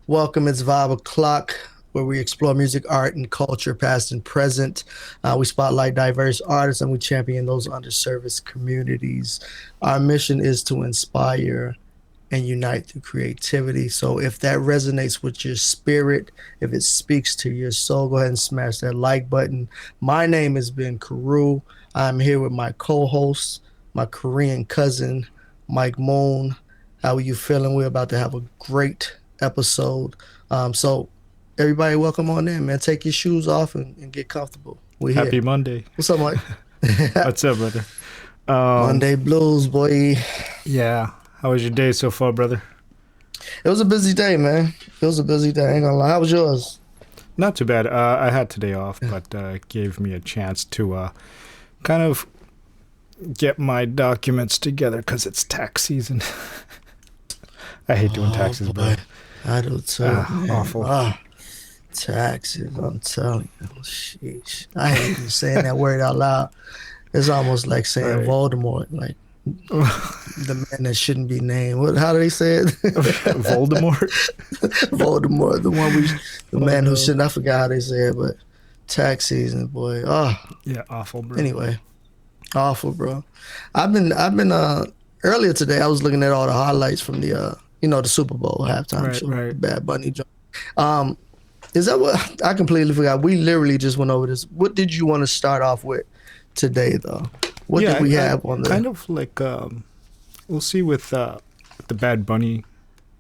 Welcome. It's Vibe O'Clock, where we explore music, art, and culture, past and present. We spotlight diverse artists and we champion those underserviced communities. Our mission is to inspire and unite through creativity. So if that resonates with your spirit, if it speaks to your soul, go ahead and smash that like button. My name has been Karu. I'm here with my co-host, my Korean cousin, Mike Moon. How are you feeling? We're about to have a great episode. So everybody welcome on in, man. Take your shoes off and get comfortable. We're here. Happy Monday. What's up, Mike? What's up, brother? Monday blues, boy. Yeah. How was your day so far, brother? It was a busy day, man. It was a busy day. I ain't gonna lie. How was yours? Not too bad. I had today off, but it gave me a chance to kind of get my documents together because it's tax season. I hate doing taxes, bro. I do too. Awful. Taxes, I'm telling you. Sheesh. I hate even saying that word out loud. It's almost like saying Right. Voldemort, like the man that shouldn't be named. How do they say it? Voldemort? Voldemort, the man no. who shouldn't. I forgot how they say it, but tax season, boy. Oh, Yeah, awful, bro. anyway, awful, bro. I've been earlier today. I was looking at all the highlights from the the Super Bowl halftime show, Right. the Bad Bunny joint. Is that what I completely forgot? We literally just went over this. What did you want to start off with today, though? What did we have on the? Kind of like we'll see with the Bad Bunny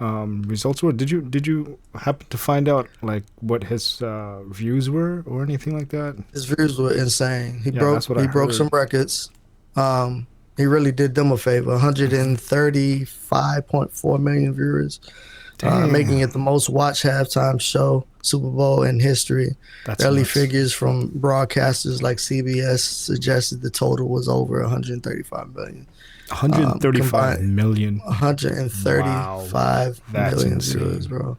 results were. Did you happen to find out like what his views were or anything like that? His views were insane. He that's what I broke heard. some records. He really did them a favor. 135.4 million viewers, making it the most watched halftime show Super Bowl in history. That's Early nuts. figures from broadcasters like CBS suggested the total was over 135 million. 135 million. 135 That's million insane. viewers, bro.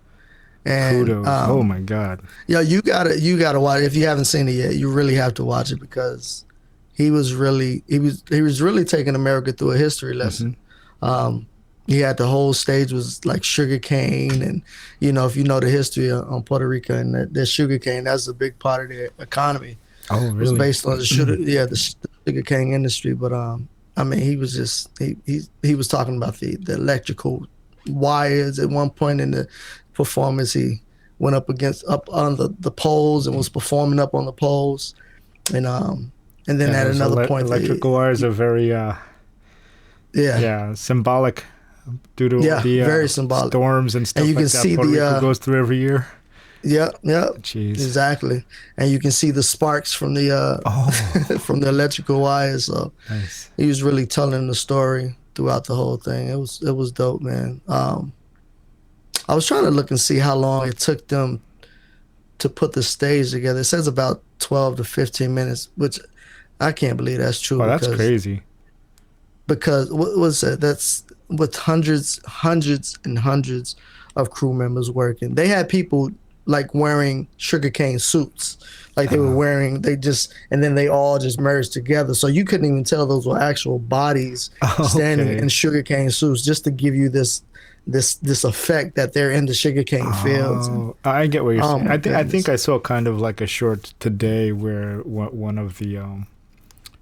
And Kudos. Oh my God. yeah, you gotta watch it. If you haven't seen it yet, you really have to watch it because he was really taking America through a history lesson. He had the whole stage was like sugar cane, and if you know the history on Puerto Rican, the sugar cane, that's a big part of their economy. Oh, It was really? based on the sugar cane industry. But I mean, he was just he was talking about the electrical wires at one point in the performance. He went up on the poles and was performing up on the poles, and then at those another point, electrical wires are very symbolic due to the very symbolic. storms and stuff And you like can that see Puerto the, Rico goes through every year. Yeah, Jeez. exactly. And you can see the sparks from the from the electrical wires. So Nice. he was really telling the story throughout the whole thing. It was dope, man. I was trying to look and see how long it took them to put the stage together. It says about 12 to 15 minutes, which I can't believe that's true. Oh, that's crazy. Because what was it? That's with hundreds and hundreds of crew members working. They had people like wearing sugarcane suits, like they were wearing. And then they all just merged together, so you couldn't even tell those were actual bodies standing in sugarcane suits, just to give you this effect that they're in the sugarcane fields. Oh, I get what you're saying. my I think goodness. I saw kind of like a short today where one of the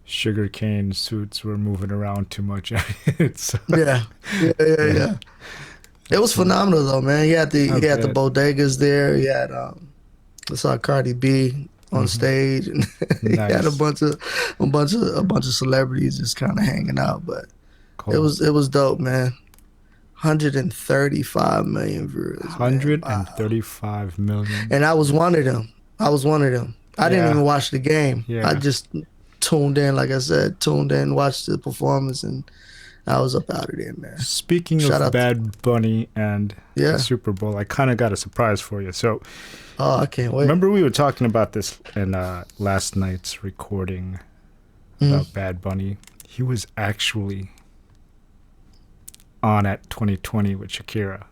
sugarcane suits were moving around too much. It's Yeah. It was phenomenal though, man. He had the bodegas there. He had I saw Cardi B on stage, and he had a bunch of celebrities just kind of hanging out. But cool. it was dope, man. 135 million viewers. Man. 135 million. And I was one of them. I didn't Yeah. even watch the game. Yeah. I just tuned in, like I said, watched the performance, and I was up out of there, man. Speaking Shout of out to- Bad Bunny and the Super Bowl, I kind of got a surprise for you. So, I can't wait. remember we were talking about this in last night's recording about Bad Bunny. He was actually on at 2020 with Shakira.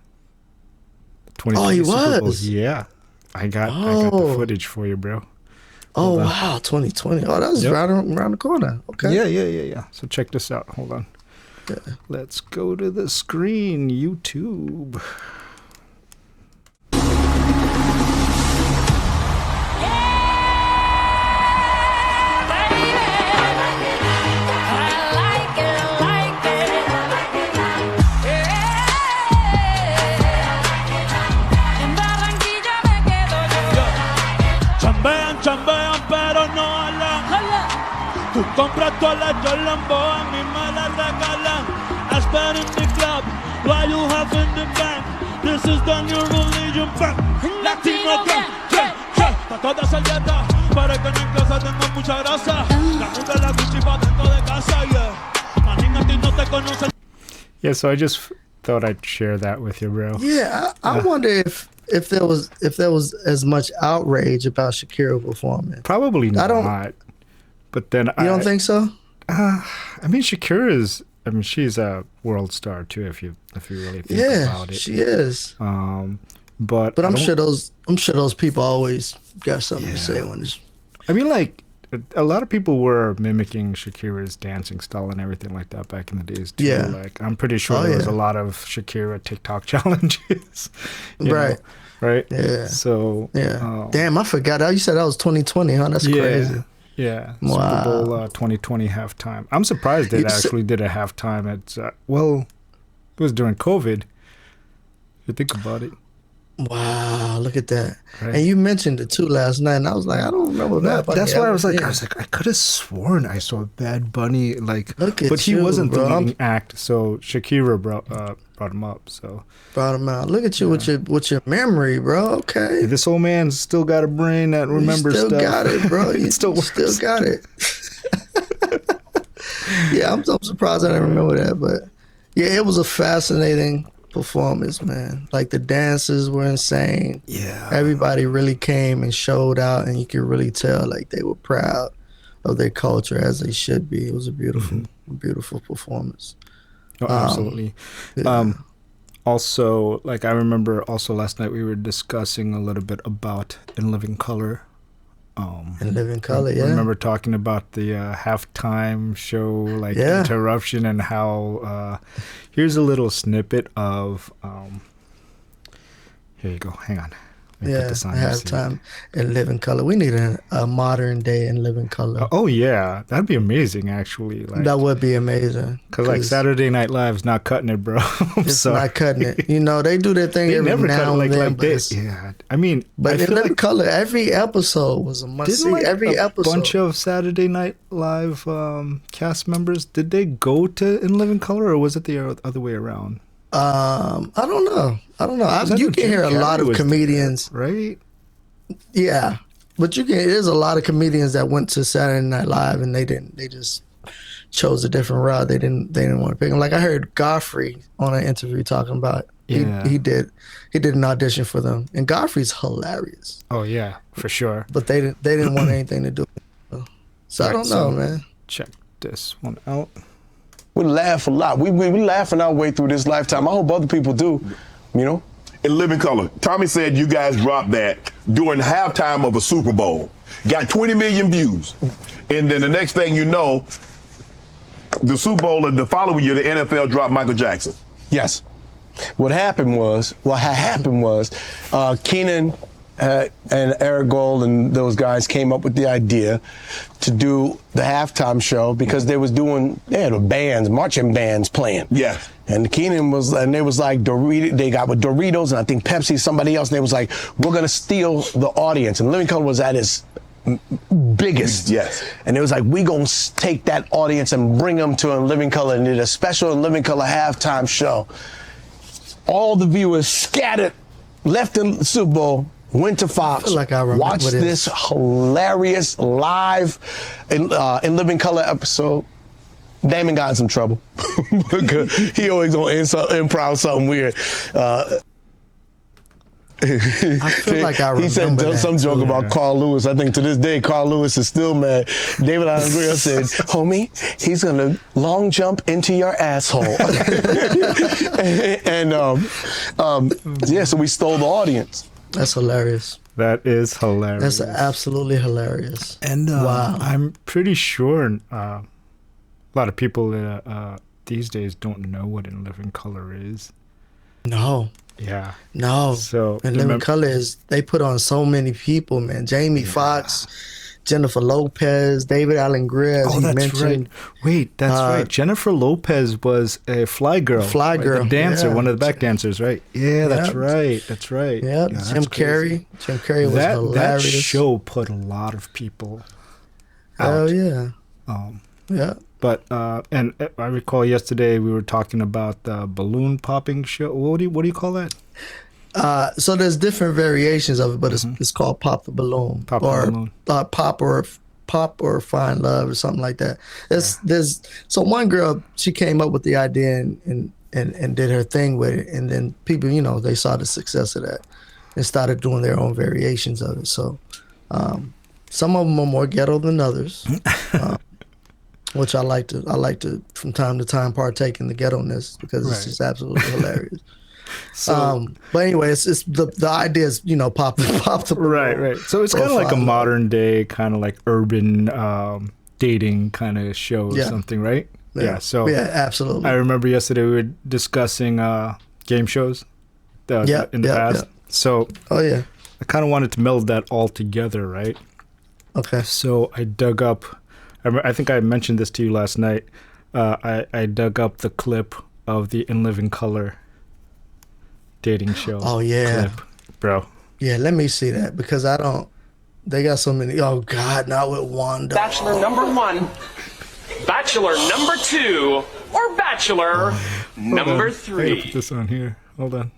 2020 he Super Bowl. was? Yeah. I got the footage for you, bro. Oh, wow, 2020. Oh, that was right around the corner. Okay. Yeah. So check this out. Hold on. Let's go to the screen, YouTube. Tú compras todas las Lambo, a mí me las regalan. I spend in the club, what you have in the bank. This is the new religion bank. Latino gang, yeah, yeah. Pa' toda salida, para que en casa tengo mucha grasa. La muda la Gucci pa' dentro de casa, yeah. Manín, a ti no te conocen. Yeah, so I just thought I'd share that with you, bro. Yeah, I wonder if there was as much outrage about Shakira performing. Probably not. But then you don't think so? I mean, she's a world star too. If you really think about it, she is. But I'm sure those people always got something to say when it's. I mean, like a lot of people were mimicking Shakira's dancing style and everything like that back in the days too. Yeah. Like I'm pretty sure there was a lot of Shakira TikTok challenges. Right. Right. Yeah. So. Yeah. Damn, I forgot. You said that was 2020, huh? That's crazy. Yeah, wow. Super Bowl 2020 halftime. I'm surprised they actually did a halftime at, it was during COVID. You think about it. Wow, look at that. Right. And you mentioned it too last night, and I was like, I don't remember that. That's why I was like, I could have sworn I saw Bad Bunny, but he wasn't the leading act, so Shakira brought him up, so. Brought him out. Look at you with your memory, bro. Okay. This old man's still got a brain that remembers stuff. Still got it, bro. You still got it. Yeah, I'm surprised I didn't remember that, but yeah, it was a fascinating performance, man. Like the dances were insane. Yeah. Everybody really came and showed out, and you could really tell like they were proud of their culture, as they should be. It was a beautiful performance. Oh, absolutely. Yeah. Also, like I remember also last night we were discussing a little bit about In Living Color. In Living Color, I remember talking about the halftime show, interruption, and how here's a little snippet of here you go, hang on. Let me put this on halftime In Living Color. We need a modern day In Living Color. Oh yeah, that'd be amazing actually. That would be amazing. Cause like Saturday Night Live's not cutting it, bro. It's not cutting it. You know, they do their thing every now and then. Like this. Yeah, I mean, but In Living Color, every episode was a must see. Every episode. Bunch of Saturday Night Live cast members, did they go to In Living Color, or was it the other way around? I don't know. You can hear a lot of comedians, right? Yeah, but there's a lot of comedians that went to Saturday Night Live and they just chose a different route. They didn't want to pick them. Like I heard Godfrey on an interview talking about he did an audition for them, and Godfrey's hilarious. Oh yeah, for sure. But they didn't want anything to do with it. So I don't know, man. Check this one out. We laugh a lot. We laughing our way through this lifetime. I hope other people do, you know? In Living Color, Tommy said you guys dropped that during halftime of a Super Bowl. Got 20 million views. And then the next thing you know, the Super Bowl of the following year, the NFL dropped Michael Jackson. Yes. What happened was Keenan and Eric Gold and those guys came up with the idea to do the halftime show because they had bands, marching bands playing. Yeah. And Keenan they was like they got with Doritos and I think Pepsi, somebody else, and they was like, we're gonna steal the audience. And Living Color was at its biggest. Yes. And it was like, we gonna take that audience and bring them to In Living Color, and did a special In Living Color halftime show. All the viewers scattered, left the Super Bowl, went to Fox, watched this hilarious live in Living Color episode. Damon got in some trouble. He always gonna improv something weird. I feel like I remember he said some joke about Carl Lewis. I think to this day, Carl Lewis is still mad. David Allen Greer said, homie, he's gonna long jump into your asshole. So we stole the audience. That's hilarious. That is hilarious. That's absolutely hilarious. And wow. I'm pretty sure a lot of people these days don't know what In Living Color is. No. Yeah. No. So In Living Color is, they put on so many people, man. Jamie Foxx, Jennifer Lopez, David Allen Greer. Oh, that's right. Wait, that's right. Jennifer Lopez was a fly girl. The dancer, one of the back dancers, right? Yeah, that's right. That's right. Yeah, Jim Carrey. Jim Carrey was hilarious. That show put a lot of people out. Oh, yeah. Yeah. But and I recall yesterday we were talking about the balloon popping show. What do you call that? So there's different variations of it, but it's called Pop the Balloon, Pop the or Balloon. Pop or Find Love or something like that. There's so one girl, she came up with the idea and did her thing with it, and then people, they saw the success of that and started doing their own variations of it. So some of them are more ghetto than others, which I like to from time to time partake in the ghetto-ness because it's just absolutely hilarious. So, But anyway, it's the idea is pop the right. So it's kind of like a modern day kind of like urban dating kind of show or something, right? Yeah. So yeah, absolutely. I remember yesterday we were discussing game shows in the past. Yeah. So I kind of wanted to meld that all together, right? Okay. So I dug up. I think I mentioned this to you last night. I dug up the clip of the In Living Color dating show. Oh yeah, clip, bro. Yeah, let me see that because I don't. They got so many. Oh God, not with Wanda. Bachelor number 1, Bachelor number 2, or Bachelor number I gotta 3. put this on here. Hold on.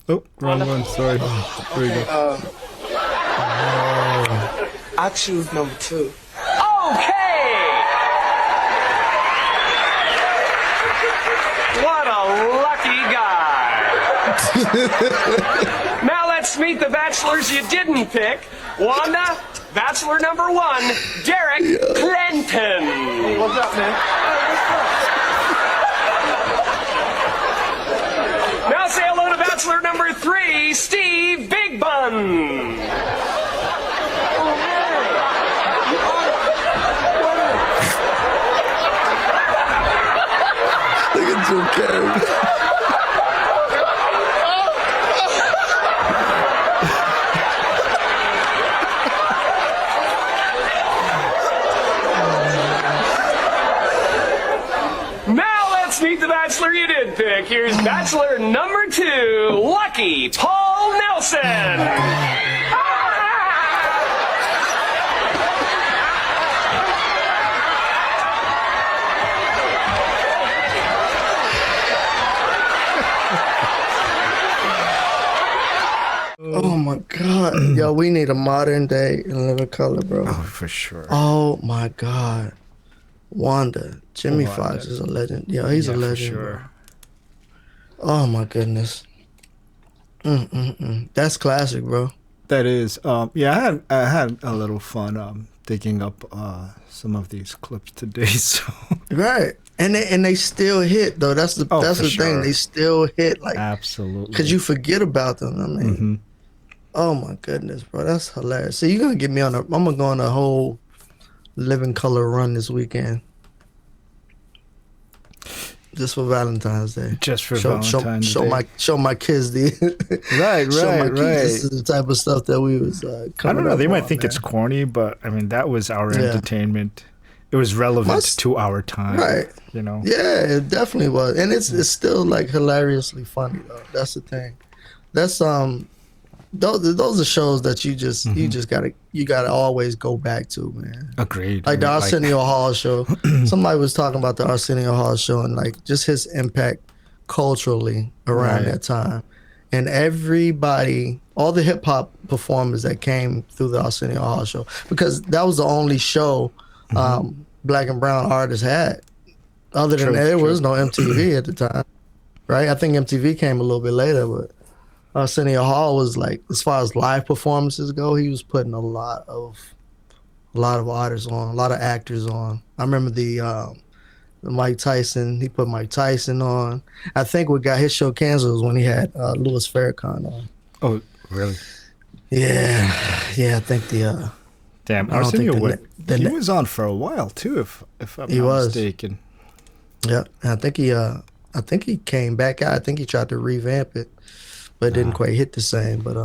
Oh, wrong one. Sorry. There you go. I choose number 2. Okay! What a lucky guy. Now let's meet the bachelors you didn't pick. Wanda, Bachelor number 1, Derek Clinton. What's up, man? Now say hello to Bachelor number 3, Steve Big Bun. Look at Jim Carrey. Now let's meet the bachelor you did pick. Here's bachelor number 2, Lucky Paul Nelson. Oh my God, yo, we need a modern day In Living Color, bro. Oh, for sure. Oh my God, Wanda, Jimmy Wanda. Foxx is a legend. Yo, he's a for legend. sure. Bro. Oh my goodness. That's classic, bro. That is. Yeah, I had a little fun digging up some of these clips today. So Right, and they still hit though. That's the for thing. sure. They still hit like absolutely. because you forget about them. I mean, oh my goodness, bro, that's hilarious. So you're gonna get me on I'm gonna go on a whole Living Color run this weekend, just for Valentine's Day. Just for Valentine's Day. Show my kids the Right. This is the type of stuff that we was. I don't know. They might think it's corny, but I mean that was our entertainment. It was relevant to our time, right. You know. Yeah, it definitely was, and it's still like hilariously funny though. That's the thing. That's those are shows that you just gotta always go back to, man. Agreed. Like the Arsenio Hall show. Somebody was talking about the Arsenio Hall show and like just his impact culturally around that time. And everybody, all the hip hop performers that came through the Arsenio Hall show, because that was the only show black and brown artists had. Other than that, there was no MTV at the time, right? I think MTV came a little bit later, but Arsenio Hall was like, as far as live performances go, he was putting a lot of artists on, a lot of actors on. I remember the Mike Tyson. He put Mike Tyson on. I think what got his show canceled was when he had Louis Farrakhan on. Oh, really? Yeah. I think the. Damn, I don't think Arsenio, the he was on for a while too, if I'm not mistaken. Yeah, and I think he came back out. I think he tried to revamp it, but it didn't quite hit the same. But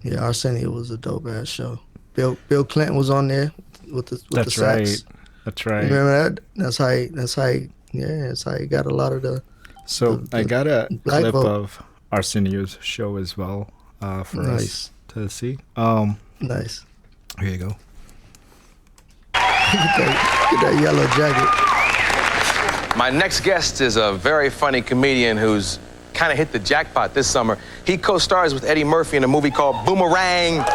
yeah, Arsenio was a dope ass show. Bill Clinton was on there with the That's sax. right. That's right. Remember that? That's how he got a lot of the. So I got a black clip vote. of Arsenio's show as well for us to see. Nice. Here you go. Get that yellow jacket. My next guest is a very funny comedian who's kind of hit the jackpot this summer. He co-stars with Eddie Murphy in a movie called Boomerang. That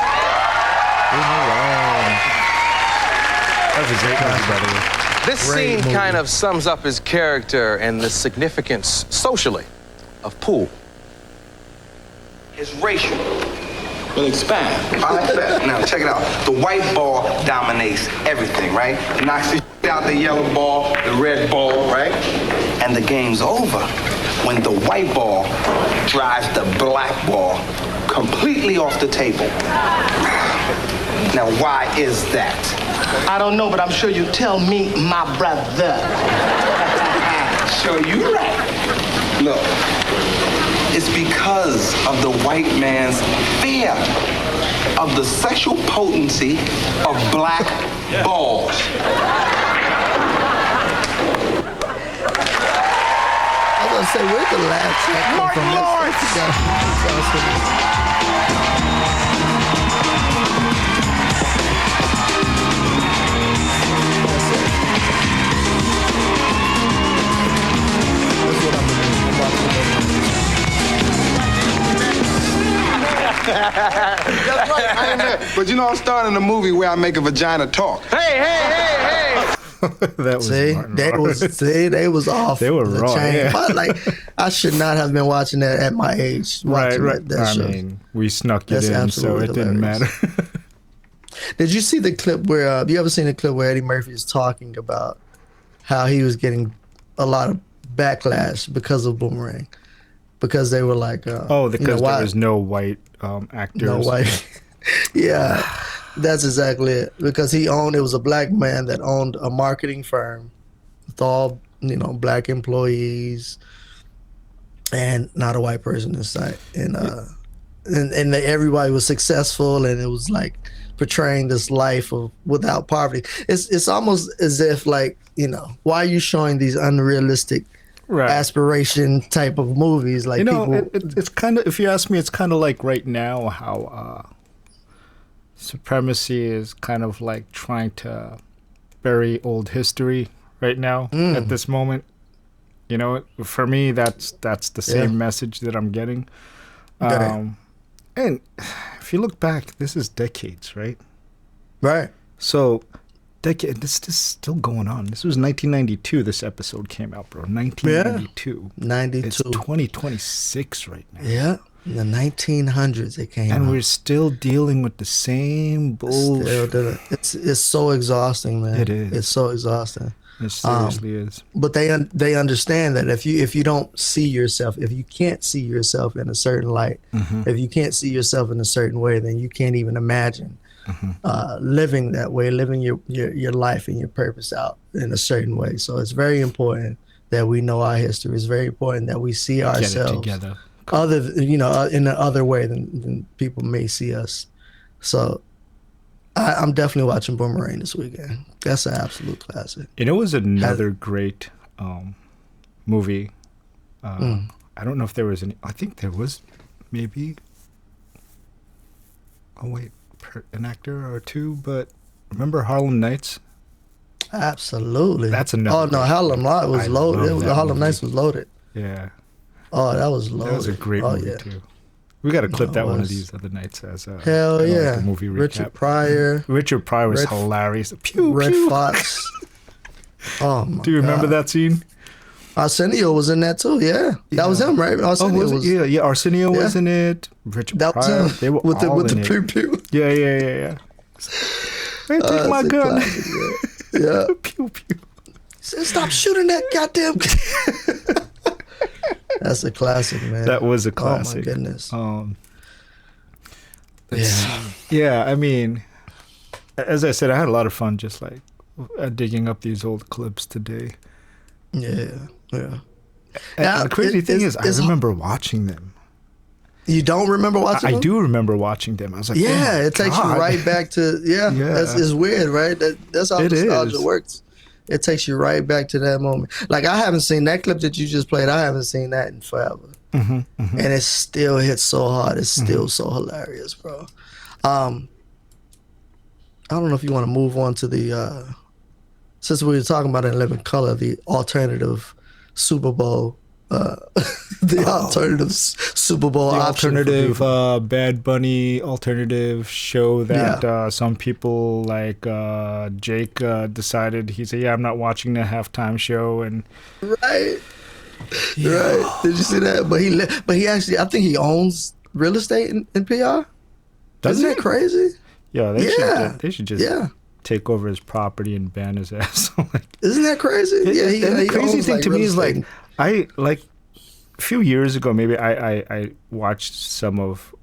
was a great movie, by the way. This scene kind of sums up his character and the significance socially of pool. It's racial. Well, expand. I expand. Now, check it out. The white ball dominates everything, right? It knocks the out the yellow ball, the red ball, right? And the game's over when the white ball drives the black ball completely off the table. Now, why is that? I don't know, but I'm sure you tell me, my brother. Sure, you right. Look. It's because of the white man's fear of the sexual potency of black balls. I was gonna say, where's the laugh track come from? That's what I'm That's right, I ain't there. But you know, I'm starting a movie where I make a vagina talk. Hey! That was they was off. They were the wrong. chain. Yeah. But like, I should not have been watching that at my age. Right. That I show. mean, we snuck it That's in, so it absolutely didn't matter. Did you see the clip where? Have you ever seen the clip where Eddie Murphy is talking about how he was getting a lot of backlash because of Boomerang, because they were like, because there was no white actors. No white. Yeah, that's exactly it. Because it was a black man that owned a marketing firm with all, black employees and not a white person in sight. And everybody was successful, and it was like portraying this life of without poverty. It's almost as if why are you showing these unrealistic aspiration type of movies? Like, it's kind of, if you ask me, it's kind of like right now how supremacy is kind of like trying to bury old history right now at this moment. For me, that's the same message that I'm getting. And if you look back, this is decades, right? Right. So, this is still going on. This was 1992. This episode came out, bro. 1992. 92. It's 2026 right now. Yeah. In the 1900s, it came out. And we're still dealing with the same bullshit. It's so exhausting, man. It is. It's so exhausting. It seriously is. But they understand that if you don't see yourself, if you can't see yourself in a certain light, if you can't see yourself in a certain way, then you can't even imagine living that way, living your life and your purpose out in a certain way. So it's very important that we know our history. It's very important that we see ourselves together. in another way than people may see us. So I'm definitely watching Boomerang this weekend. That's an absolute classic. It was another great movie. I don't know if there was any. I think there was maybe. Oh wait, an actor or two. But remember Harlem Nights? Absolutely. That's another. Oh no, Harlem Nights was loaded. Harlem Nights was loaded. Yeah. Oh, that was loaded. That was a great movie too. We got to clip that one of these other nights as a hell yeah like a movie recap. Richard Pryor was hilarious. Pew, Red pew. Fox. Oh my! Do you remember that scene? Arsenio was in that too. Yeah, that was him, right? Arsenio was it? Yeah. Arsenio was in it. Richard that Pryor. Was him. They were with all the in pew it. pew. Yeah. Hey, take my gun. Classic, yeah. Pew pew. Said, stop shooting that goddamn. That's a classic, man. That was a classic. Oh my goodness. Yeah. I mean, as I said, I had a lot of fun just like digging up these old clips today. Yeah. And the crazy thing is, I remember watching them. You don't remember watching them? I do remember watching them. I was like, yeah, it takes you right back to, it's weird, right? That's how nostalgia works. It takes you right back to that moment. Like, I haven't seen that clip that you just played. I haven't seen that in forever. And it still hits so hard. It's still so hilarious, bro. I don't know if you want to move on to the since we were talking about In Living Color, the alternative Super Bowl, Super Bowl The option for alternative people. Bad Bunny alternative show that some people like Jake decided he said, "Yeah, I'm not watching the halftime show," and Right. Right. Did you see that? But he actually, I think he owns real estate in PR. Does Isn't he? that crazy? yeah, they should just Yeah. take over his property and ban his ass. Like, Isn't that crazy? and the he crazy owns, thing to real me is estate. like I like a few years ago maybe I watched some of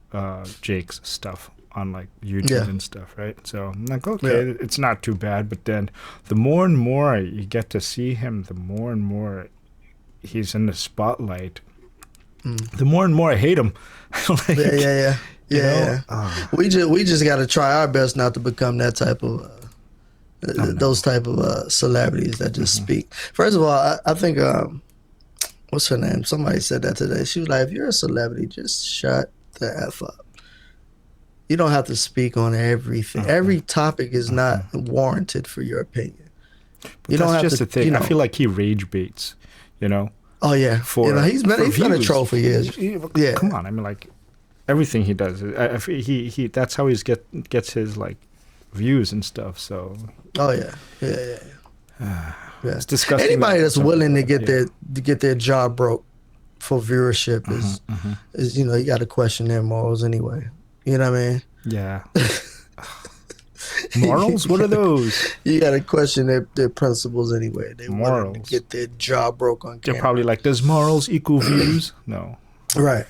Jake's stuff on like YouTube Yeah. and stuff, right? So I'm like, okay, it's not too bad. But then the more and more you get to see him, the more and more he's in the spotlight. The more and more I hate him. Like, Yeah. you know? Yeah. We just got to try our best not to become that type of those type of celebrities that just speak. First of all, I think what's her name? Somebody said that today. She was like, if you're a celebrity, just shut the F up. You don't have to speak on everything. Every topic is not warranted for your opinion. You don't That's have just to, the thing. you know. I feel like he rage baits, you know. Oh yeah, he's been a views. troll for years. Yeah, Come on, I mean, like everything he does, he that's how he gets his like views and stuff. So Oh yeah. it's disgusting. Anybody that that's some willing to people- get their jaw broke for viewership is you know, you got to question their morals anyway. You know what I mean? yeah. Morals? What are those? You got to question their principles anyway. They willing Morals. to get their jaw broke on They're camera. probably like, does morals equal views? No. Right.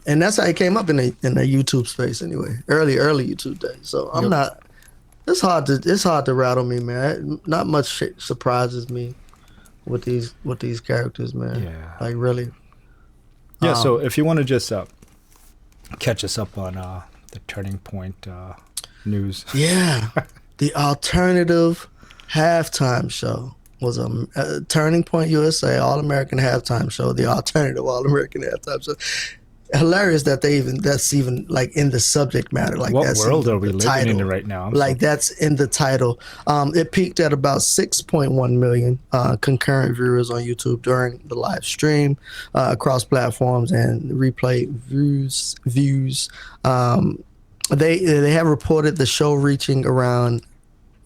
And that's how it came up in the YouTube space anyway. Early YouTube days. So I'm not. It's hard to rattle me, man. Not much shit surprises me with these characters, man. Yeah. Like really. Yeah. So if you want to just catch us up on the Turning Point news. Yeah. The alternative halftime show was a Turning Point USA All-American halftime show. The alternative All-American halftime show. Hilarious that that's even like in the subject matter. Like What that's world in are we the living title. in right now? Like that's in the title. It peaked at about 6.1 million concurrent viewers on YouTube during the live stream across platforms and replay views. They have reported the show reaching around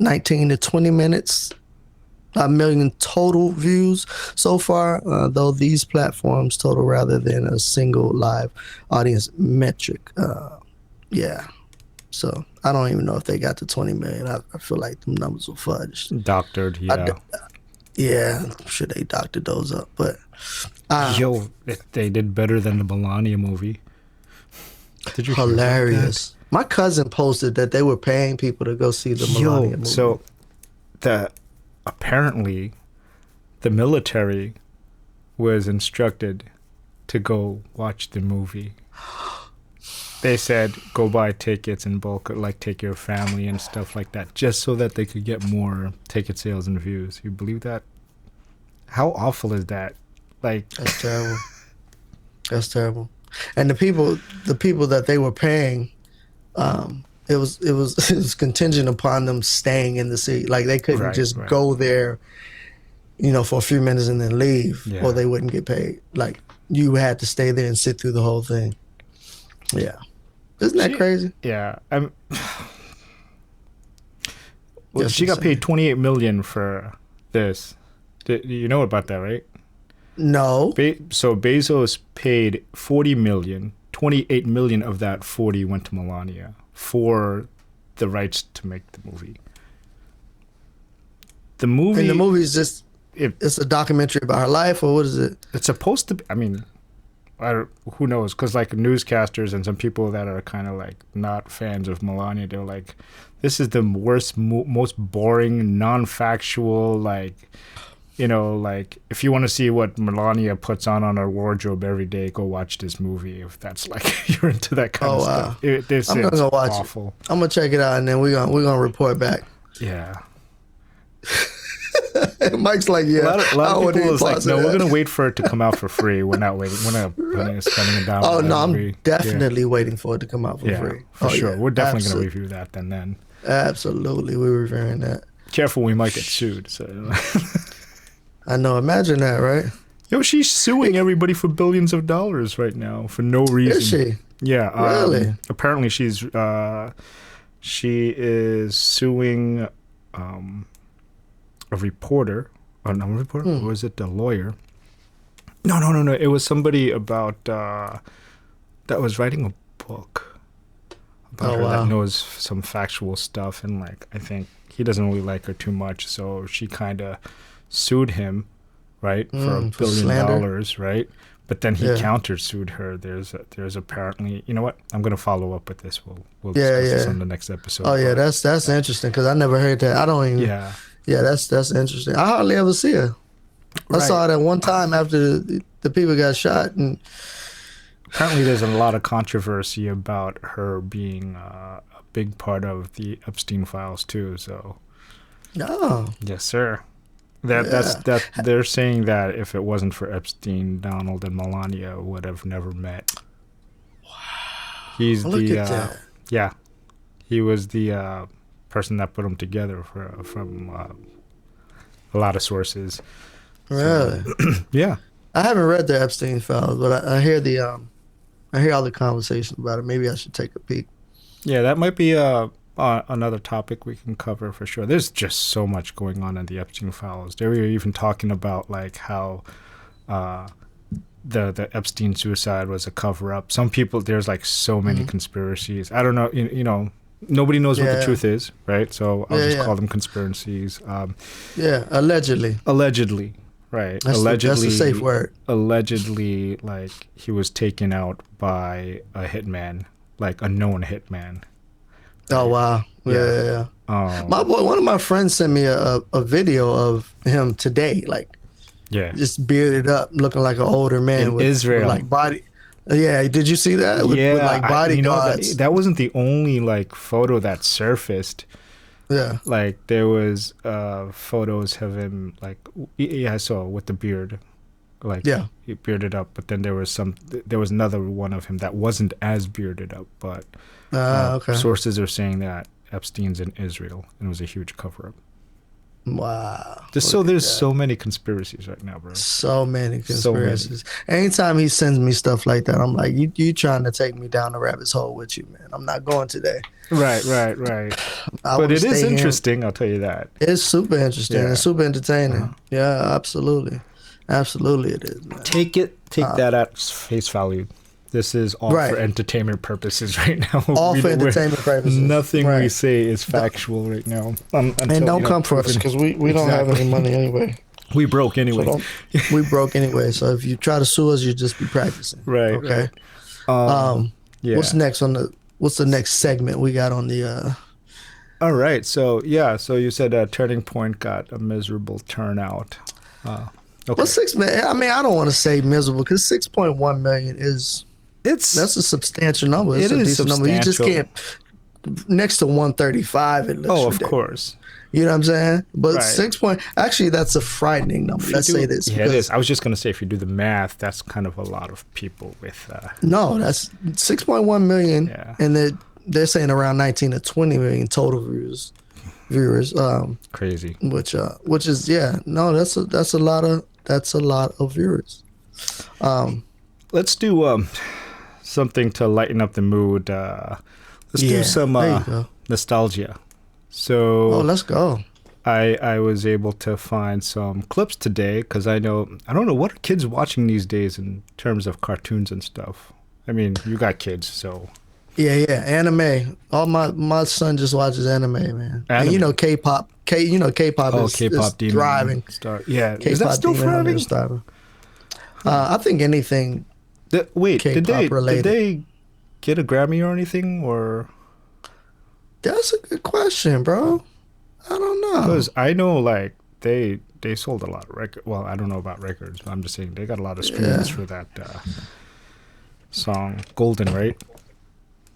19 to 20 minutes. A million total views so far, though these platforms total rather than a single live audience metric. Yeah. So I don't even know if they got to 20 million. I feel like them numbers were fudged. Doctored, yeah. Yeah, I'm sure they doctored those up. But they did better than the Melania movie. Did you hear about hilarious. My cousin posted that they were paying people to go see the that? Melania movie. So apparently the military was instructed to go watch the movie. They said go buy tickets in bulk, like take your family and stuff like that, just so that they could get more ticket sales and views. You believe that? How awful is that? Like, That's terrible. That's terrible. And the people that they were paying, it was contingent upon them staying in the city. Like they couldn't just go there, you know, for a few minutes and then leave, or they wouldn't get paid. Like you had to stay there and sit through the whole thing. Yeah, isn't that crazy? Yeah, That's she got insane. paid $28 million for this. You know about that, right? No. So Bezos paid $40 million. $28 million of that 40 went to Melania for the rights to make the movie. The movie. And the movie is just it's a documentary about her life, or what is it? It's supposed to be. I mean, who knows? Because like newscasters and some people that are kind of like not fans of Melania, they're like, this is the worst, most boring, non-factual, like, you know, like if you want to see what Melania puts on her wardrobe every day, go watch this movie. If that's like you're into that kind of stuff, I'm gonna go watch awful. it. I'm gonna check it out, and then we're gonna report back. Yeah. Mike's like, yeah. A lot of people is like, no, we're gonna wait for it to come out for free. We're not waiting. We're not spending a dime. Oh on no, that I'm movie. definitely waiting for it to come out for free. For sure. Yeah, We're definitely absolutely. gonna review that then. Absolutely, we're reviewing that. Careful, we might get sued. So. I know. Imagine that, right? Yo, she's suing everybody for billions of dollars right now for no reason. Is she? Yeah. Really? Apparently, she is suing a reporter. Oh, not a reporter. Or was it a lawyer? No. It was somebody about that was writing a book about her that knows some factual stuff, and like I think he doesn't really like her too much, so she kind of sued him, right, for $1 billion, slander. right? But then he countersued her. There's apparently, you know what? I'm gonna follow up with this. We'll discuss this on the next episode. Oh yeah, that's interesting because I never heard that. I don't even. Yeah. Yeah, that's interesting. I hardly ever see her. I saw it at one time after the people got shot, and apparently there's a lot of controversy about her being a big part of the Epstein files too. So. No. Yes, sir. That's they're saying that if it wasn't for Epstein, Donald and Melania would have never met. Wow. He's Look at that. Yeah. He was the person that put them together from a lot of sources. Really? So, yeah. I haven't read the Epstein files, but I hear I hear all the conversation about it. Maybe I should take a peek. Yeah, that might be another topic we can cover for sure. There's just so much going on in the Epstein files. They were even talking about like how the Epstein suicide was a cover up. Some people, there's like so many conspiracies. I don't know, you know, nobody knows what the truth is, right? So I'll just call them conspiracies. Allegedly. Allegedly, right? That's a safe word. Allegedly, like he was taken out by a hitman, like a known hitman. Oh wow! Yeah. My boy, one of my friends sent me a video of him today, like just bearded up, looking like an older man in Israel, with like body. Yeah, did you see that? With like bodyguards. That wasn't the only like photo that surfaced. Yeah, like there was photos of him like I saw with the beard, like he bearded up, but then there was another one of him that wasn't as bearded up, but. Okay. Sources are saying that Epstein's in Israel and it was a huge cover-up. Wow. There's so many conspiracies right now, bro. So many conspiracies. Anytime he sends me stuff like that, I'm like, you trying to take me down the rabbit's hole with you, man. I'm not going today. Right. But it is interesting, I'll tell you that. It's super interesting and super entertaining. Yeah, absolutely. Absolutely it is, man. Take that at face value. This is all for entertainment purposes right now. All for entertainment purposes. Nothing we say is factual right now. And don't come for us because we don't have any money anyway. We broke anyway. So we broke anyway. So if you try to sue us, you just be practicing. Right. Okay. Right. What's next what's the next segment we got on the? All right. So you said Turning Point got a miserable turnout. Okay. Well, 6 million. I mean, I don't want to say miserable because 6.1 million is. That's a substantial number. It's a decent number. You just can't next to 135. It looks ridiculous. Of course. You know what I'm saying? But 6 point. Actually, that's a frightening number. Let's say this. Yeah, it is. I was just gonna say, if you do the math, that's kind of a lot of people with. No, that's 6.1 million, and they're saying around 19 to 20 million total viewers. Crazy. Which is that's a lot of viewers. Let's do something to lighten up the mood. Let's do some nostalgia. So let's go. I was able to find some clips today because I don't know what are kids watching these days in terms of cartoons and stuff. I mean, you got kids, so yeah, anime. All my son just watches anime, man. And you know K-pop. K-pop is thriving. Yeah, K-pop is that still thriving? I think anything. Wait, K-pop did they get a Grammy or anything, or? That's a good question, bro. I don't know. Because I know, like, they sold a lot of records. Well, I don't know about records, but I'm just saying they got a lot of streams for that song, Golden, right?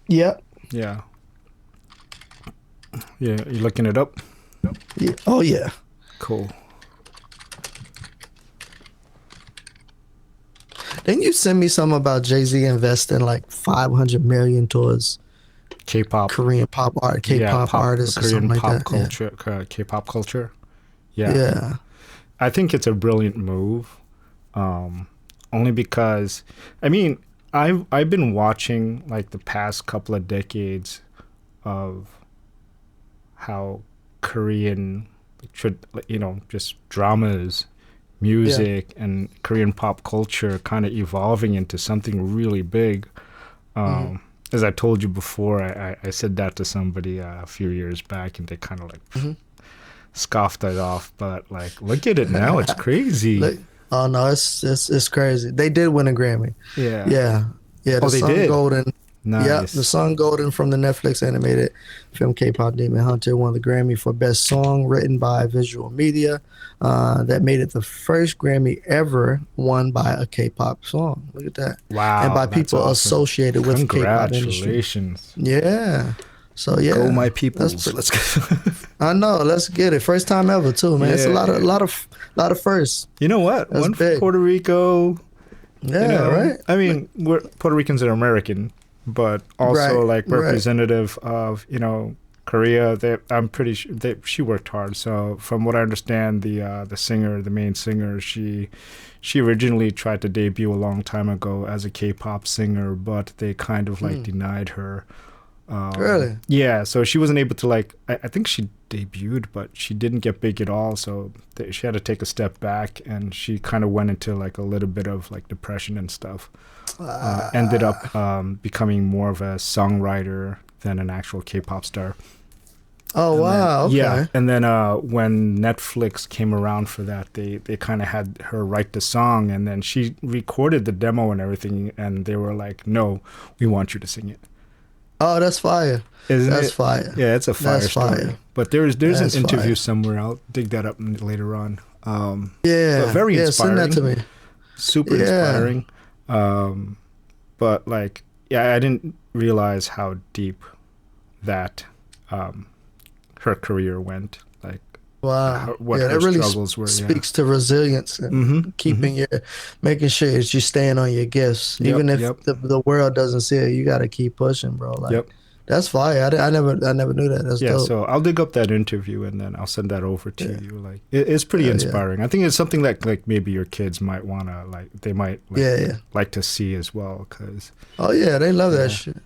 Yep. Yeah. Yeah, you looking it up? Yeah. Oh, yeah. Cool. Didn't you send me something about Jay-Z investing like $500 million towards K-pop, Korean pop art, K-pop artists, or Korean something like pop that. culture, K-pop culture. Yeah. Yeah. I think it's a brilliant move, only because, I mean, I've been watching like the past couple of decades of how Korean, just dramas, music, and Korean pop culture kind of evolving into something really big. As I told you before, I said that to somebody a few years back, and they kind of like scoffed it off. But like, look at it now; it's crazy. Oh no, it's crazy. They did win a Grammy. Yeah. Yeah. The they song did? Golden. Nice. Yeah, the song Golden from the Netflix animated film K-pop Demon Hunter won the Grammy for Best Song Written by Visual Media. That made it the first Grammy ever won by a K-pop song. Look at that. Wow. And by that's people awesome. associated with the K-pop industry. Congratulations. Yeah. So yeah. Go my peoples. Let's go. I know. Let's get it. First time ever too, man. It's a lot of firsts. You know what? That's One big. for Puerto Rico. Yeah, right. I mean, we're Puerto Ricans are American, but also Right, like right. representative of Korea. I'm pretty sure she worked hard. So from what I understand, the main singer, she originally tried to debut a long time ago as a K-pop singer, but they kind of like denied her. Really? Yeah, so she wasn't able to I think she debuted, but she didn't get big at all. So she had to take a step back, and she kind of went into like a little bit of like depression and stuff. Ended up becoming more of a songwriter than an actual K-pop star. Oh wow. Okay. Yeah, and then when Netflix came around for that, they kind of had her write the song, and then she recorded the demo and everything, and they were like, "No, we want you to sing it." Oh, that's fire. That's fire. Yeah, it's a fire That's story. fire. But there's That's an interview fire. somewhere. I'll dig that up later on. Yeah. But very inspiring. Send that to me. Super inspiring. But like, yeah, I didn't realize how deep that her career went. Like, Wow. what yeah, her that really struggles were. speaks to resilience and keeping making sure that you're staying on your gifts. Yep, Even if yep. the world doesn't see it, you got to keep pushing, bro. Like, Yep. that's fire. I never knew that. That's Yeah, dope. so I'll dig up that interview and then I'll send that over to you. Like, it's pretty inspiring. I think it's something that like maybe your kids might wanna like. They might like to see as well. Cause Oh yeah, they love that shit.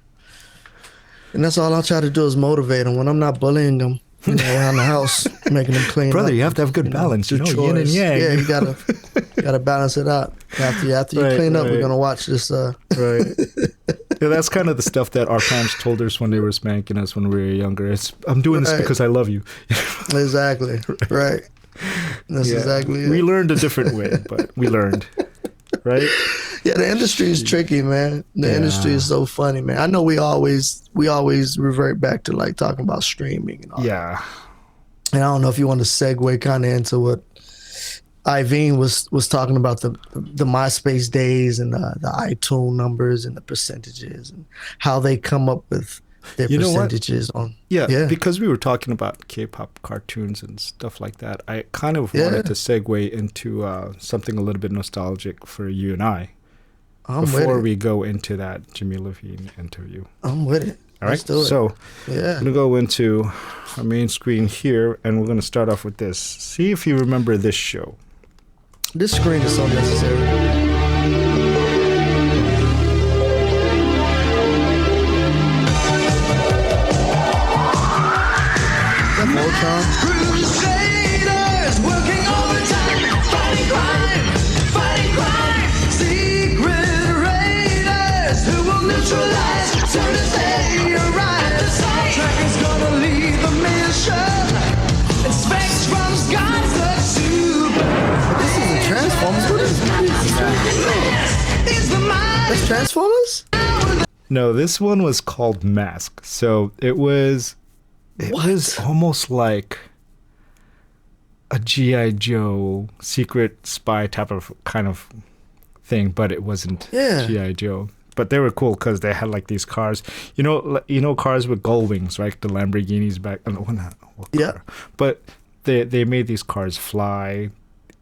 And that's all I try to do is motivate them when I'm not bullying them. Around the house, making them clean. brother, up, you have to have good balance. do You know, yin and chores. yang. Yeah, you gotta balance it out. After you Right, clean up, we're right. gonna watch this. Right. Yeah, that's kind of the stuff that our parents told us when they were spanking us when we were younger. I'm doing this Right. because I love you. Exactly. Right. That's exactly it. We learned a different way, but we learned. Right? Yeah, the industry is tricky, man. The industry is so funny, man. I know we always revert back to like talking about streaming and all. Yeah. And I don't know if you want to segue kind of into what Iveen was talking about the MySpace days and the iTunes numbers and the percentages and how they come up with their You know what? percentages on. Yeah, because we were talking about K-pop cartoons and stuff like that. I kind of wanted to segue into something a little bit nostalgic for you and I before we go into that Jimmy Levine interview. I'm with it. All right, Let's do it. so Yeah. I'm going to go into our main screen here, and we're going to start off with this. See if you remember this show. This screen is so necessary. Is that Voltron? Crusaders working overtime, fighting crime, secret raiders who will neutralize soon as they arrive. The soundtrack is gonna lead the mission, and Spectrum's got the super. This isn't Transformers. What is this? Is the mind That's Transformers? No, this one was called Mask. So it was almost like a G.I. Joe secret spy type of kind of thing, but it wasn't G.I. Joe. But they were cool because they had like these cars, you know, cars with gull wings, right? The Lamborghinis back. Oh, no, what car? But they made these cars fly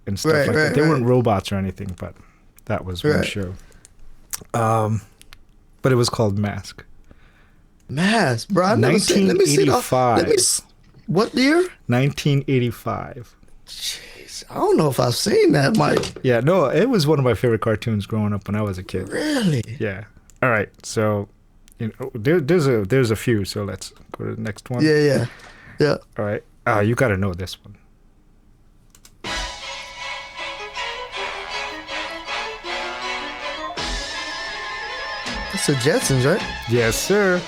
and stuff like that. They weren't robots or anything, but that was one show. But it was called Mask. Mass, bro. I never seen. Let me see. What year? 1985. Jeez, I don't know if I've seen that, Mike. Yeah, no, it was one of my favorite cartoons growing up when I was a kid. Really? Yeah. All right, so there's a few, so let's go to the next one. Yeah. All right. You got to know this one. It's the Jetsons, right? Yes, sir.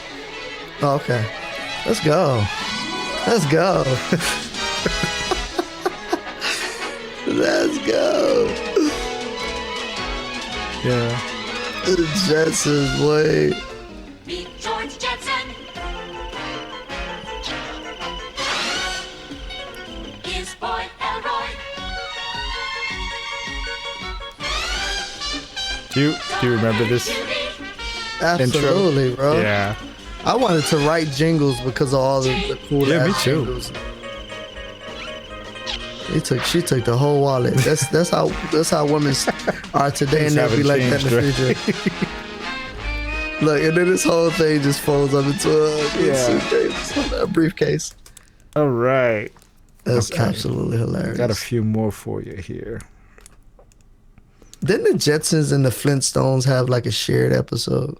Oh, okay. Let's go. Let's go. Let's go. Yeah. The Jetsons, boy. Meet George Jetson. His boy Elroy. Do you remember this? Absolutely, intro? bro. Yeah. I wanted to write jingles because of all the cool Yeah, me ass too. jingles. She took the whole wallet. That's how women are today, and they'll be like that in the future. Look, and then this whole thing just folds up into a suitcase, a briefcase. All right. That's absolutely hilarious. Got a few more for you here. Didn't the Jetsons and the Flintstones have like a shared episode?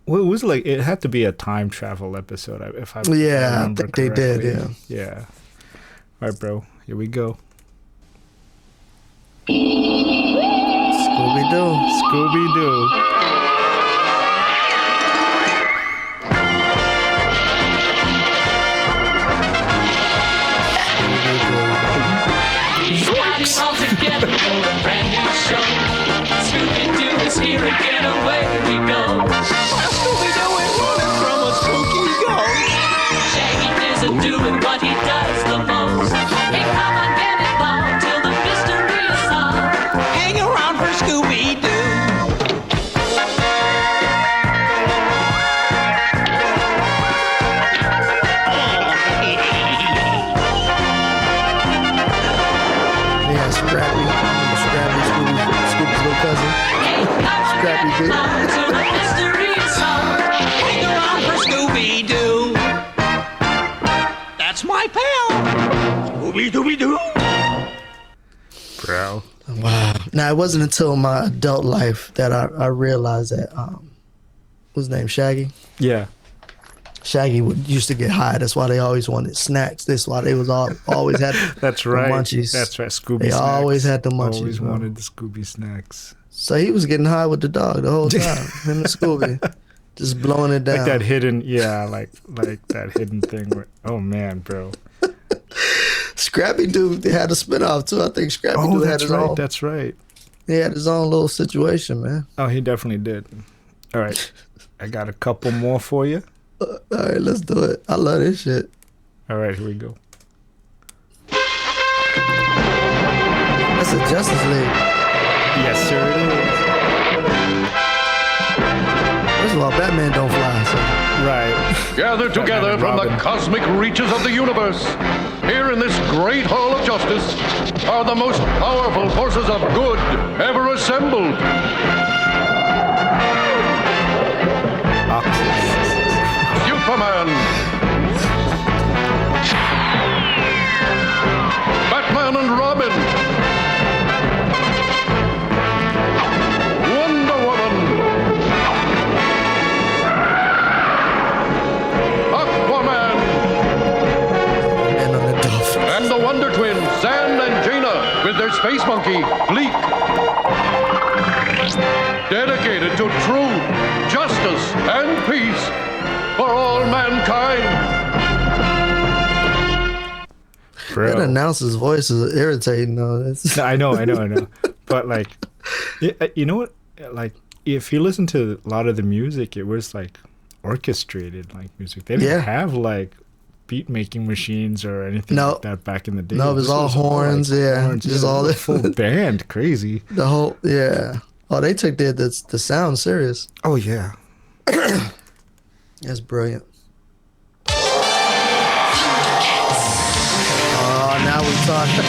Well, it was like it had to be a time travel episode, if I Yeah, I remember think they did. correctly. Yeah. All right, bro. Here we go. Scooby Doo. Scooby Doo. Everybody's all together for a brand new show. Scooby-Doo is here again, away we go. Scooby-Doo is running from a spooky ghost. Shaggy isn't doing what he does the most. Hey, come on, get involved till the mystery is solved. Hang around for Scooby-Doo. Yeah, Scrappy, Scooby's little cousin. Scrappy did. Till the mystery is solved. Hang around for Scooby-Doo. That's my pal. Scooby-Dooby-Doo. Bro. Wow. Now, it wasn't until my adult life that I realized that, what's his name, Shaggy? Yeah. Shaggy used to get high. That's why they always wanted snacks. That's why they was always had That's right. the munchies. That's right. Scooby They snacks. always had the munchies. Always bro. wanted the Scooby snacks. So he was getting high with the dog the whole time. Him and Scooby. Just blowing it down. Like that hidden, like that hidden thing. Oh man, bro. Scrappy Doo had a spinoff too. I think Scrappy Doo had his own. That's right. He had his own little situation, man. Oh, he definitely did. All right. I got a couple more for you. All right, let's do it. I love this shit. All right, here we go. That's a Justice League. Yes, sir, it First of all, Batman don't fly. So. is. Right. Gathered together and from the Robin. cosmic reaches of the universe, here in this great hall of justice, are the most powerful forces of good ever assembled. Superman, Batman and Robin, Wonder Woman, Aquaman, And on the dolphin. and the Wonder Twins, Zan and Jaina, with their space monkey, Gleek. Dedicated to truth, justice, and peace for all mankind. Bro. That announcer's voice is irritating though. It's, I know. But like, you know what? Like, if you listen to a lot of the music, it was like orchestrated like music. They didn't have like beat making machines or anything like that back in the day. No, it was all horns. Just all the the full band. Crazy. The whole Oh, they took the sound serious. Oh yeah. That's brilliant. Oh, now we're talking.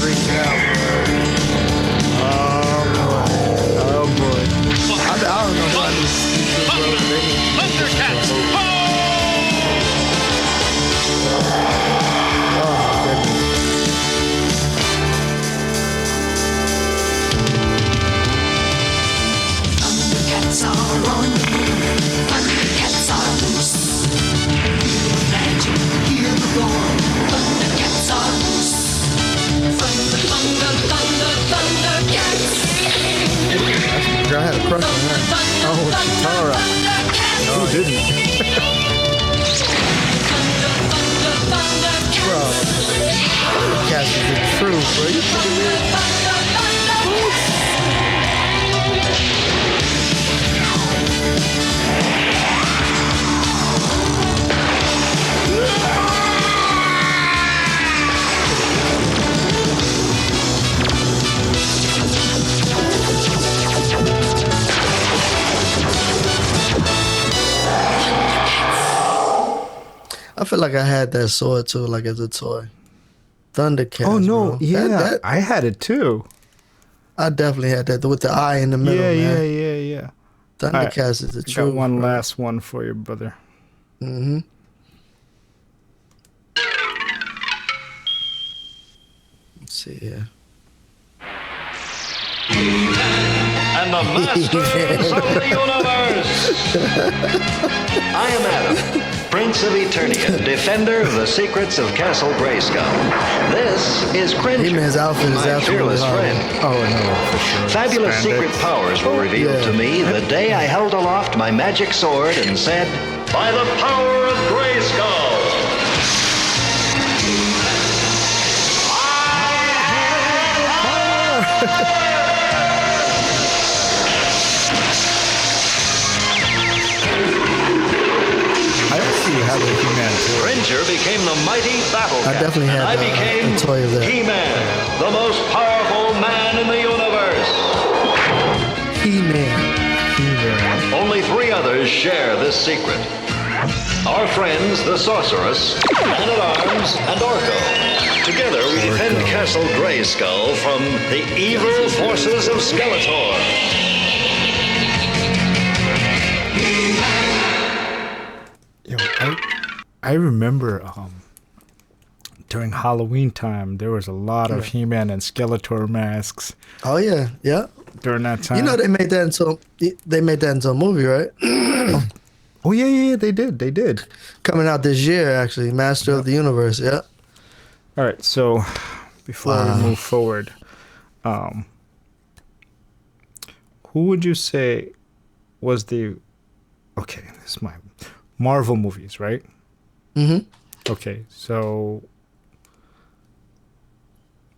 Freaking out. Oh boy. I don't know how this. Thundercats! on the move. Thundercats are loose. Imagine, hear the roar. Thundercats are loose. Thunder, thunder, thunder, Thundercats. Girl, I had a crush on her. Oh, Chitara. Who didn't? Bro, cast is the truth, bro. You pretty weird. I feel like I had that sword too, like as a toy. Thundercats. Oh no, bro. yeah, I had it too. I definitely had that with the eye in the middle. Yeah, man. yeah. Thundercats is the truth. Got one bro. last one for you, brother. Mm-hmm. Let's see here. And the masters of the universe. I am Adam, Prince of Eternia, defender of the secrets of Castle Grayskull. This is Cringer, He-Man's outfit is my absolutely fearless hard. friend. Oh, I know for sure. Fabulous Spandex. secret powers were revealed to me the day I held aloft my magic sword and said, By the power of Grayskull. I actually have a He-Man too. Cringer became the mighty battle I definitely captain, had and I became a toy of that. He-Man, the most powerful man in the universe. He-Man. He-Man. Only 3 others share this secret. Our friends, the Sorceress, Man-at-Arms, and Orko. Together we defend Castle Grayskull from the evil forces of Skeletor. Yo, I remember during Halloween time there was a lot of He-Man and Skeletor masks Oh yeah, yeah. during that time. You know they made that into a movie, right? Oh yeah, they did. Coming out this year, actually. Master of the Universe. Yeah. All right, so before we move forward, who would you say was the this is my Marvel movies, right? Mm-hmm. Okay, so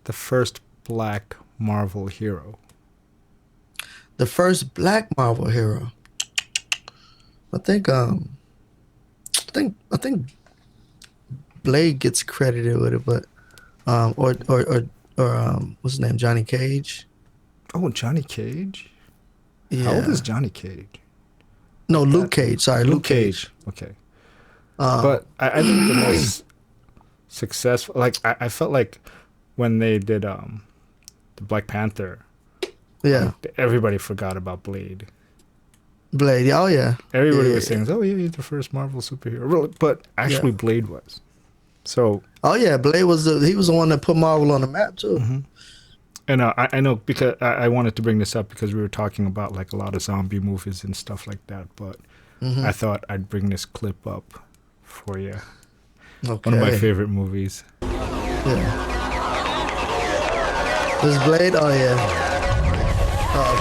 the first black Marvel hero. The first black Marvel hero. I think Blade gets credited with it, but or what's his name? Johnny Cage. Oh, Johnny Cage? Yeah. How old is Johnny Cage? No, Luke Cage. Sorry, Luke Cage. Okay. But I think the most successful, like I felt like when they did the Black Panther, Yeah. everybody forgot about Blade. Blade. Oh yeah. Everybody Yeah, was saying, "Oh yeah, he's the first Marvel superhero," Really, but actually Blade was. So. Oh yeah, Blade was he was the one that put Marvel on the map too. Mm-hmm. And I know because I wanted to bring this up because we were talking about like a lot of zombie movies and stuff like that, but I thought I'd bring this clip up for you. Okay. One of my favorite movies. Yeah. This Blade? Oh yeah. Oh,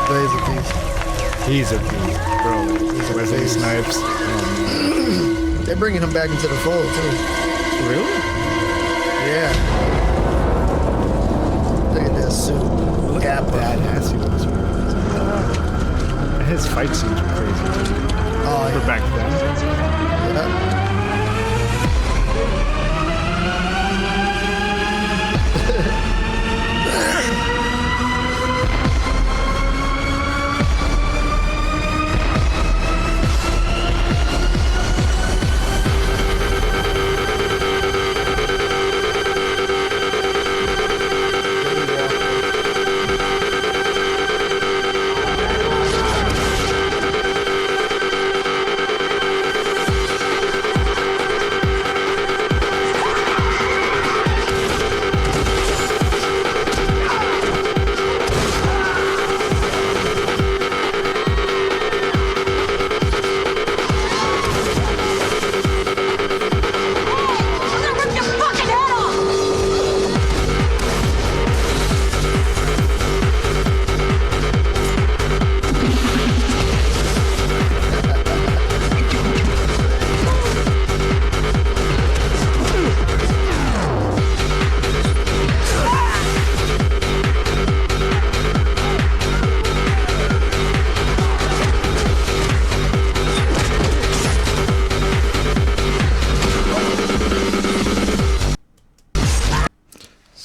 Blade's a beast. He's a beast, bro. Wesley Snipes. They're bringing him back into the fold too. Really? Yeah. Look at that suit. Look at how badass he looks. His fight scenes are crazy. Oh, For back then. yeah.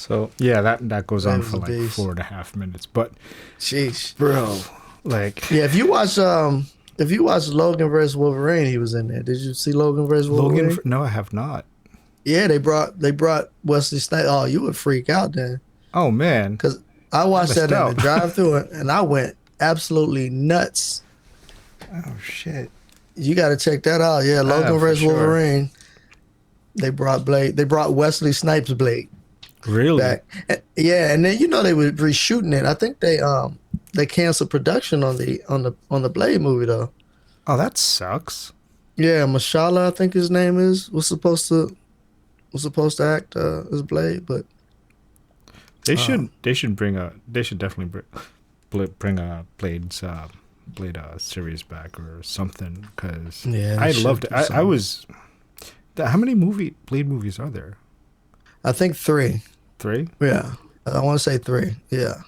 So yeah, that goes on was for a like beast. 4.5 minutes. But Sheesh. bro, like Yeah, if you watch Logan versus Wolverine, he was in there. Did you see Logan versus Wolverine? Logan. No, I have not. Yeah, they brought Wesley Snipes. Oh, you would freak out then, Oh man, because I watched missed that in out. the drive-through and I went absolutely nuts. oh shit. You got to check that out. Yeah, Logan for versus sure. Wolverine. They brought Blade. They brought Wesley Snipes' Blade Really? back. Yeah, and then they were reshooting it. I think they canceled production on the Blade movie though. Oh, that sucks. Yeah, Mashallah, I think his name was supposed to act as Blade, but They should definitely bring a Blade series back or something, because Yeah, they I should loved do it. I something. was. How many Blade movies are there? I think 3. 3? Yeah, I want to say 3. Yeah.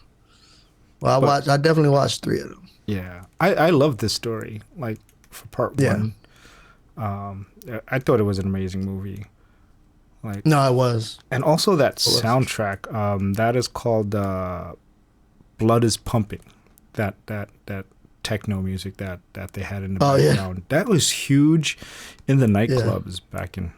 Well, I definitely watched 3 of them. Yeah, I love this story. Like for part Yeah. 1, I thought it was an amazing movie. Like No, it was. and also that was. soundtrack. That is called "Blood Is Pumping." That techno music that they had in the Oh, yeah. background. That was huge in the nightclubs back in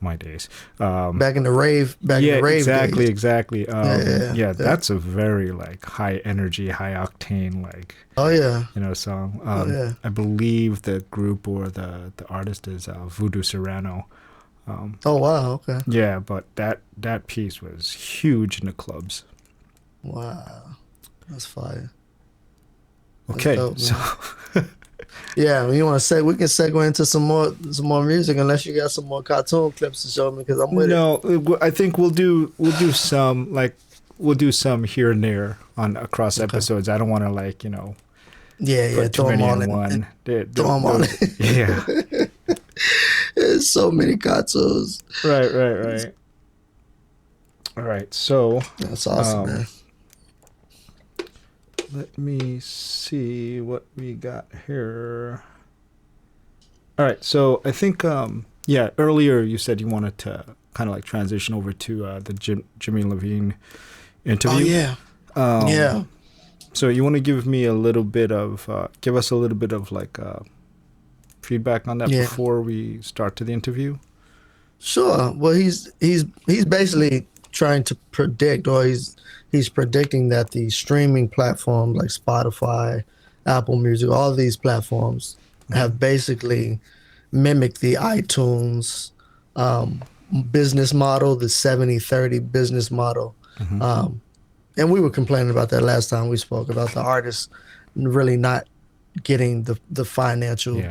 my days. Back in the rave. Back in the rave. exactly, days. exactly. Yeah, yeah. That's a very like high energy, high octane like Oh yeah. song. yeah. I believe the group or the artist is Voodoo Serrano. Oh wow. Okay. Yeah, but that piece was huge in the clubs. Wow. That's fire. Okay, dope, so Yeah, you want to say we can segue into some more music, unless you got some more cartoon clips to show me, because I'm with it. no, I think we'll do some here and there on across episodes. I don't want to Yeah, put too throw them many all in in. one. Throw them all in. Yeah, There's so many cartoons. right. All right, so That's awesome, man. let me see what we got here. All right, so I think earlier you said you wanted to kind of like transition over to the Jimmy Levine interview. Oh yeah. Yeah. So you want to give us a little bit of like feedback on that Yeah. before we start to the interview? Sure. Well, he's basically trying to predict, or he's predicting that the streaming platforms like Spotify, Apple Music, all these platforms have basically mimicked the iTunes business model, the 70-30 business model. And we were complaining about that last time we spoke about the artists really not getting the financial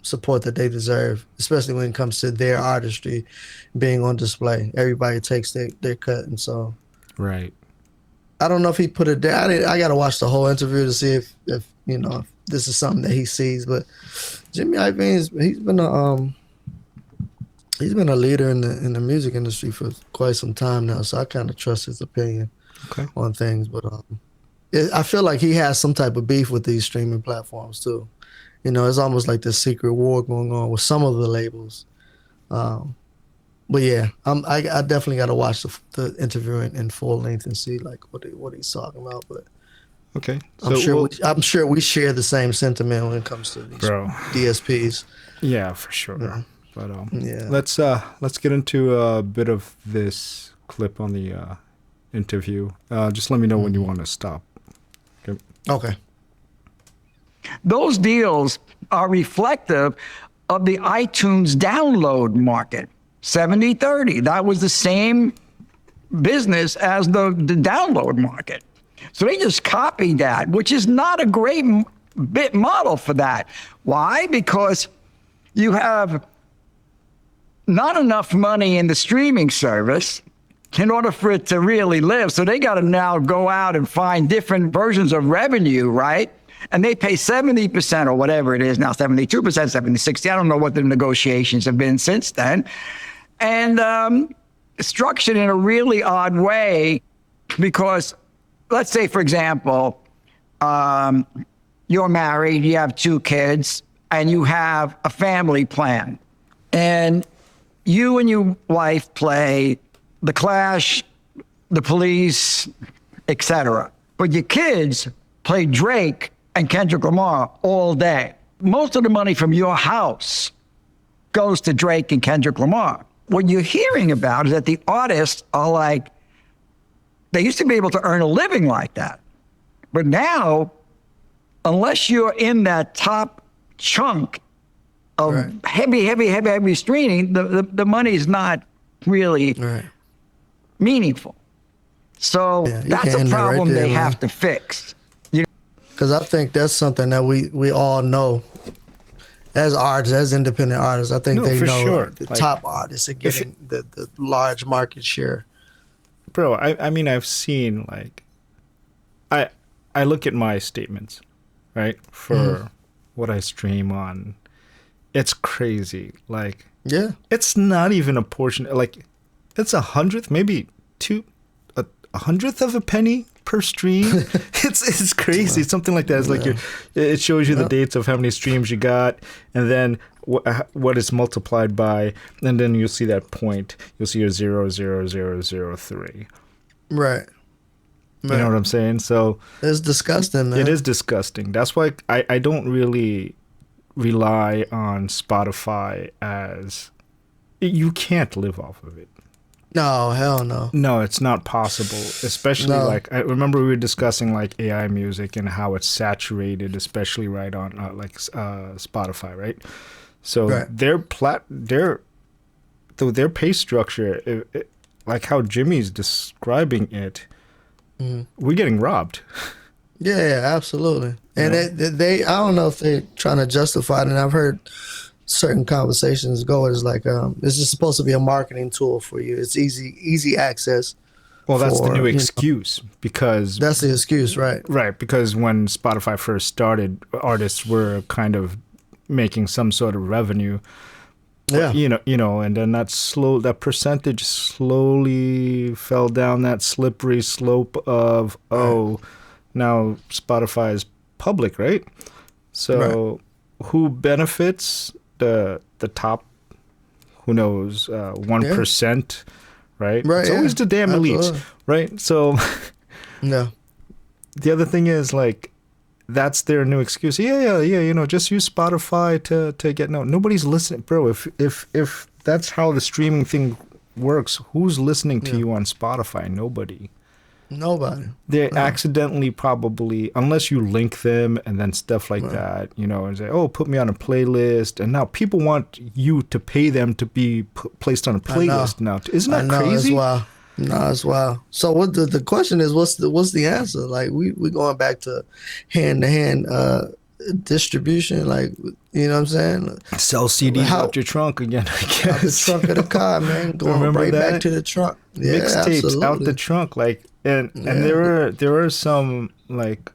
support that they deserve, especially when it comes to their artistry being on display. Everybody takes their cut, and so Right. I don't know if he put it down. I got to watch the whole interview to see if if this is something that he sees. But Jimmy Iovine's he's been a leader in the music industry for quite some time now, so I kind of trust his opinion on things. But I feel like he has some type of beef with these streaming platforms too. It's almost like this secret war going on with some of the labels. But yeah, I definitely got to watch the interview in full length and see like what he's talking about. But Okay. I'm sure we share the same sentiment when it comes to these DSPs. Yeah, for sure. Yeah. But Yeah. let's get into a bit of this clip on the interview. Just let me know when you want to stop. Okay. Those deals are reflective of the iTunes download market. 70-30. That was the same business as the download market. So they just copied that, which is not a great bit model for that. Why? Because you have not enough money in the streaming service in order for it to really live. So they got to now go out and find different versions of revenue, right? And they pay 70% or whatever it is now, 72%, 70, 60. I don't know what the negotiations have been since then. And structured in a really odd way because, let's say, for example, you're married, you have 2 kids, and you have a family plan. And you and your wife play The Clash, the Police, etc. But your kids play Drake and Kendrick Lamar all day. Most of the money from your house goes to Drake and Kendrick Lamar. What you're hearing about is that the artists are like, they used to be able to earn a living like that. But now, unless you're in that top chunk of heavy streaming, the money's not really meaningful. So that's a problem they have to fix. Because I think that's something that we all know as artists, as independent artists. I think they know the top artists are getting the large market share. Bro, I mean, I've seen, like, I look at my statements, right, for what I stream on. It's crazy. Like, it's not even a portion. Like, it's 100th, maybe a 100th of a penny per stream. It's crazy. Something like that. It's like it shows you the dates of how many streams you got, and then what is multiplied by, and then you'll see that point. You'll see your 0.00003. Right. You know what I'm saying? So it's disgusting, man. It is disgusting. That's why I don't really rely on Spotify, as you can't live off of it. No, hell no. No, it's not possible. Especially like, I remember we were discussing like AI music and how it's saturated, especially right on Spotify, right? So their pay structure, like how Jimmy's describing it, we're getting robbed. Yeah, absolutely. And they I don't know if they're trying to justify it, and I've heard certain conversations go as like, this is supposed to be a marketing tool for you. It's easy access. Well, that's the new excuse, because that's the excuse, right? Right, because when Spotify first started, artists were kind of making some sort of revenue. Yeah, you know, and then that percentage slowly fell down that slippery slope of now Spotify is public, right? So who benefits? The top, who knows, 1%, right? It's always the damn elites, right? So the other thing is, like, that's their new excuse. Yeah, you know, just use Spotify to get nobody's listening, bro. If that's how the streaming thing works, who's listening to you on Spotify? Nobody. They accidentally, probably, unless you link them and then stuff like that, you know, and say, oh, put me on a playlist. And now people want you to pay them to be placed on a playlist now. Isn't that crazy? It's wild. So what the question is, what's the answer? Like, we going back to hand-to-hand distribution, like, you know what I'm saying? Sell CDs out your trunk again, I guess. Out the trunk of the car, man. Going back to the trunk. Yeah, mixtapes out the trunk, like, and there were some, like,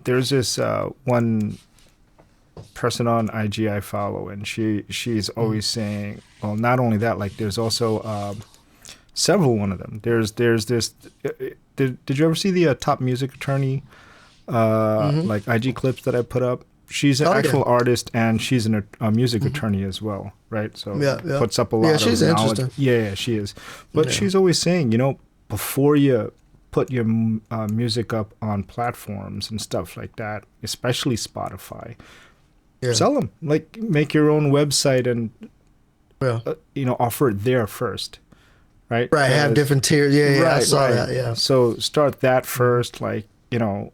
there's this one person on IG I follow, and she's always saying, well, not only that, like, there's also several one of them. There's this. Did you ever see the Top Music Attorney like IG clips that I put up? She's an actual artist, and she's a music attorney as well, right? So puts up a lot of she's knowledge. interesting. Yeah, she is. But she's always saying, you know, before you put your music up on platforms and stuff like that, especially Spotify, sell them. Like, make your own website and you know, offer it there first. Right. Have different tiers. I saw that. Yeah. So start that first. Like, you know,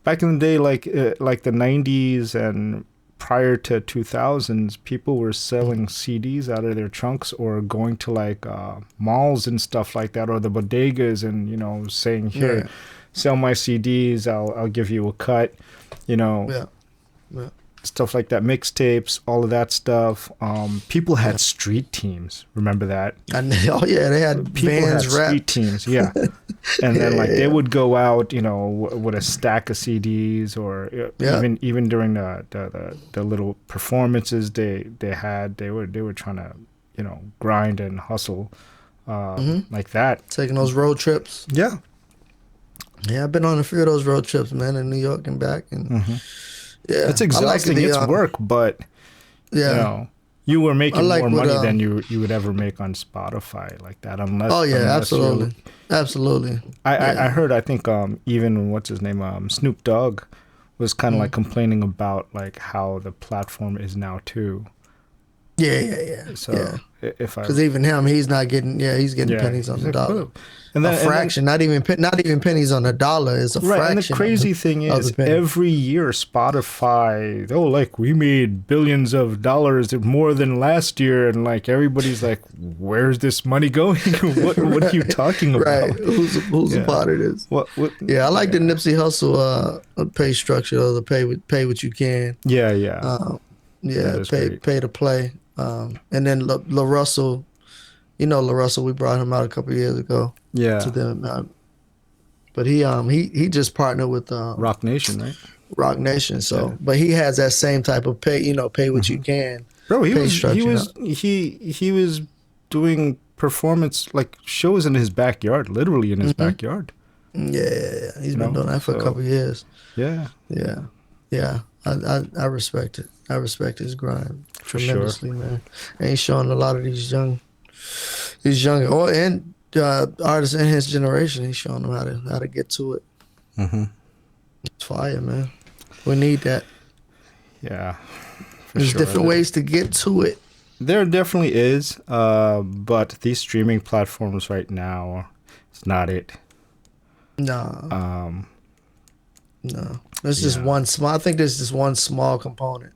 back in the day, like the 90s and prior to 2000s, people were selling CDs out of their trunks, or going to like malls and stuff like that, or the bodegas, and, you know, saying, here, sell my CDs. I'll give you a cut. You know. Stuff like that, mixtapes, all of that stuff. People had street teams. Remember that? They had bands, street teams. Yeah, and then they would go out, you know, with a stack of CDs, or even during the little performances they were trying to, you know, grind and hustle like that. Taking those road trips. Yeah, I've been on a few of those road trips, man, in New York and back, and. Yeah, it's exhausting. It's work, but you know, You were making like more what, money than you would ever make on Spotify like that, unless. Oh yeah, unless you're- absolutely, absolutely. I heard. I think even what's his name, Snoop Dogg, was kind of like complaining about like how the platform is now too. Yeah. So if I, because even him, he's not getting. Yeah, he's getting pennies on he's the like, dollar. "Whoa." And then, A fraction, not even pennies on the dollar. Is a right, fraction. and the crazy thing of is, the penny. every year Spotify, like we made billions of dollars more than last year, and like everybody's like, "Where's this money going? what are you talking about?" Right? Who's a part of this? What, Yeah, I like the Nipsey Hussle pay structure, or the pay what you can. Yeah. Yeah, is pay great. pay to play. And then La Russell, La Russell, we brought him out a couple of years ago. Yeah. To them, but he just partnered with Rock Nation, right? Rock Nation. So, but he has that same type of pay. Pay what you can. Bro, he pay was structure. he was doing performance like shows in his backyard, literally in his backyard. Yeah. He's been doing that for a couple of years. Yeah. I respect it. I respect his grind For tremendously, man. And he's showing a lot of these young and artists in his generation. He's showing them how to get to it. Mm-hmm. It's fire, man. We need that. Yeah. There's different ways to get to it. There definitely is, but these streaming platforms right now, it's not it. No. No. There's just one small. I think there's just one small component.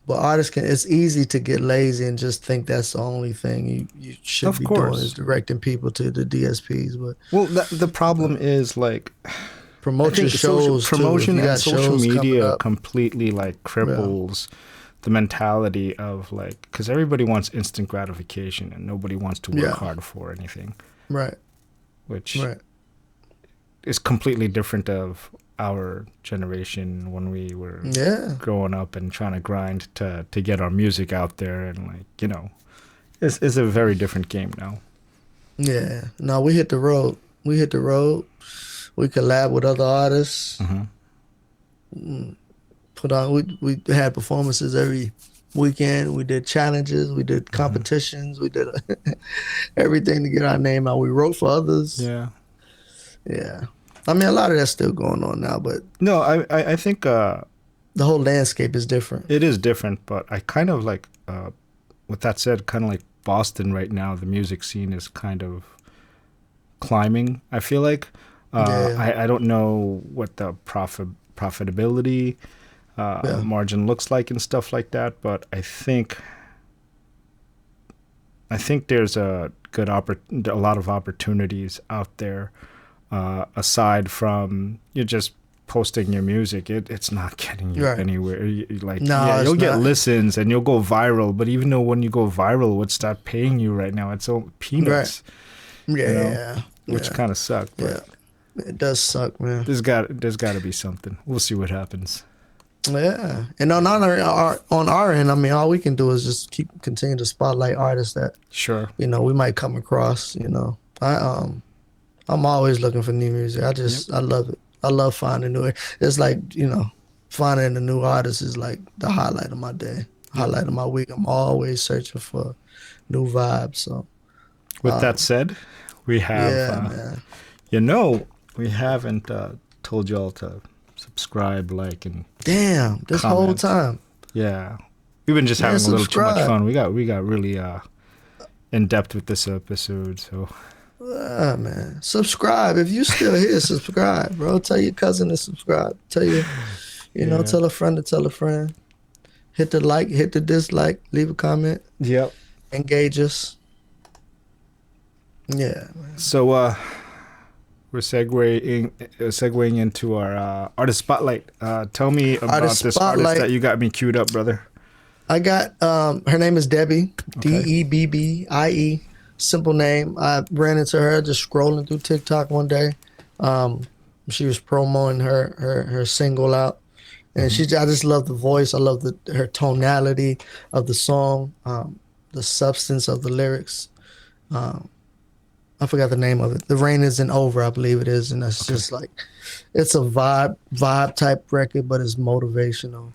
But artists it's easy to get lazy and just think that's the only thing you should be doing is directing people to the DSPs. But the problem is like promote your shows. Promotion too. and social media up. completely like cripples the mentality of like, because everybody wants instant gratification and nobody wants to work hard for anything. Right. Which is completely different of our generation when we were growing up and trying to grind to get our music out there, and like, it's a very different game now. Yeah. No, we hit the road. We collab with other artists. Put on. We had performances every weekend. We did challenges. We did competitions. We did everything to get our name out. We wrote for others. Yeah. I mean, a lot of that's still going on now, but no, I think the whole landscape is different. It is different, but I kind of like. With that said, kind of like Boston right now, the music scene is kind of climbing. I feel like I don't know what the profitability margin looks like and stuff like that, but I think there's a lot of opportunities out there. Aside from you just posting your music, it's not getting you anywhere. You'll get listens and you'll go viral, but even though when you go viral, what's that paying you right now? It's all peanuts. Which kind of suck. But it does suck, man. There's got to be something. We'll see what happens. Yeah, and on our end, I mean, all we can do is just continue to spotlight artists that we might come across. I'm always looking for new music. I love it. I love finding new. It's like, finding a new artist is like the highlight of my day, highlight of my week. I'm always searching for new vibes. So, with that said, we have, we haven't told y'all to subscribe, like, and this whole time. Yeah, we've been just having a little too much fun. We got really in depth with this episode, so. Man, subscribe. If you still here, subscribe, bro. Tell your cousin to subscribe. Tell tell a friend to tell a friend. Hit the like, hit the dislike, leave a comment. Yep. Engage us. Yeah, man. So we're segueing into our artist spotlight. Tell me about this artist that you got me queued up, brother. I got her name is Debbie, Debbie. Simple name. I ran into her just scrolling through TikTok one day. She was promoting her single out, and I just love the voice. I love her tonality of the song, the substance of the lyrics. I forgot the name of it. The Rain Isn't Over, I believe it is, and that's just like, it's a vibe type record, but it's motivational.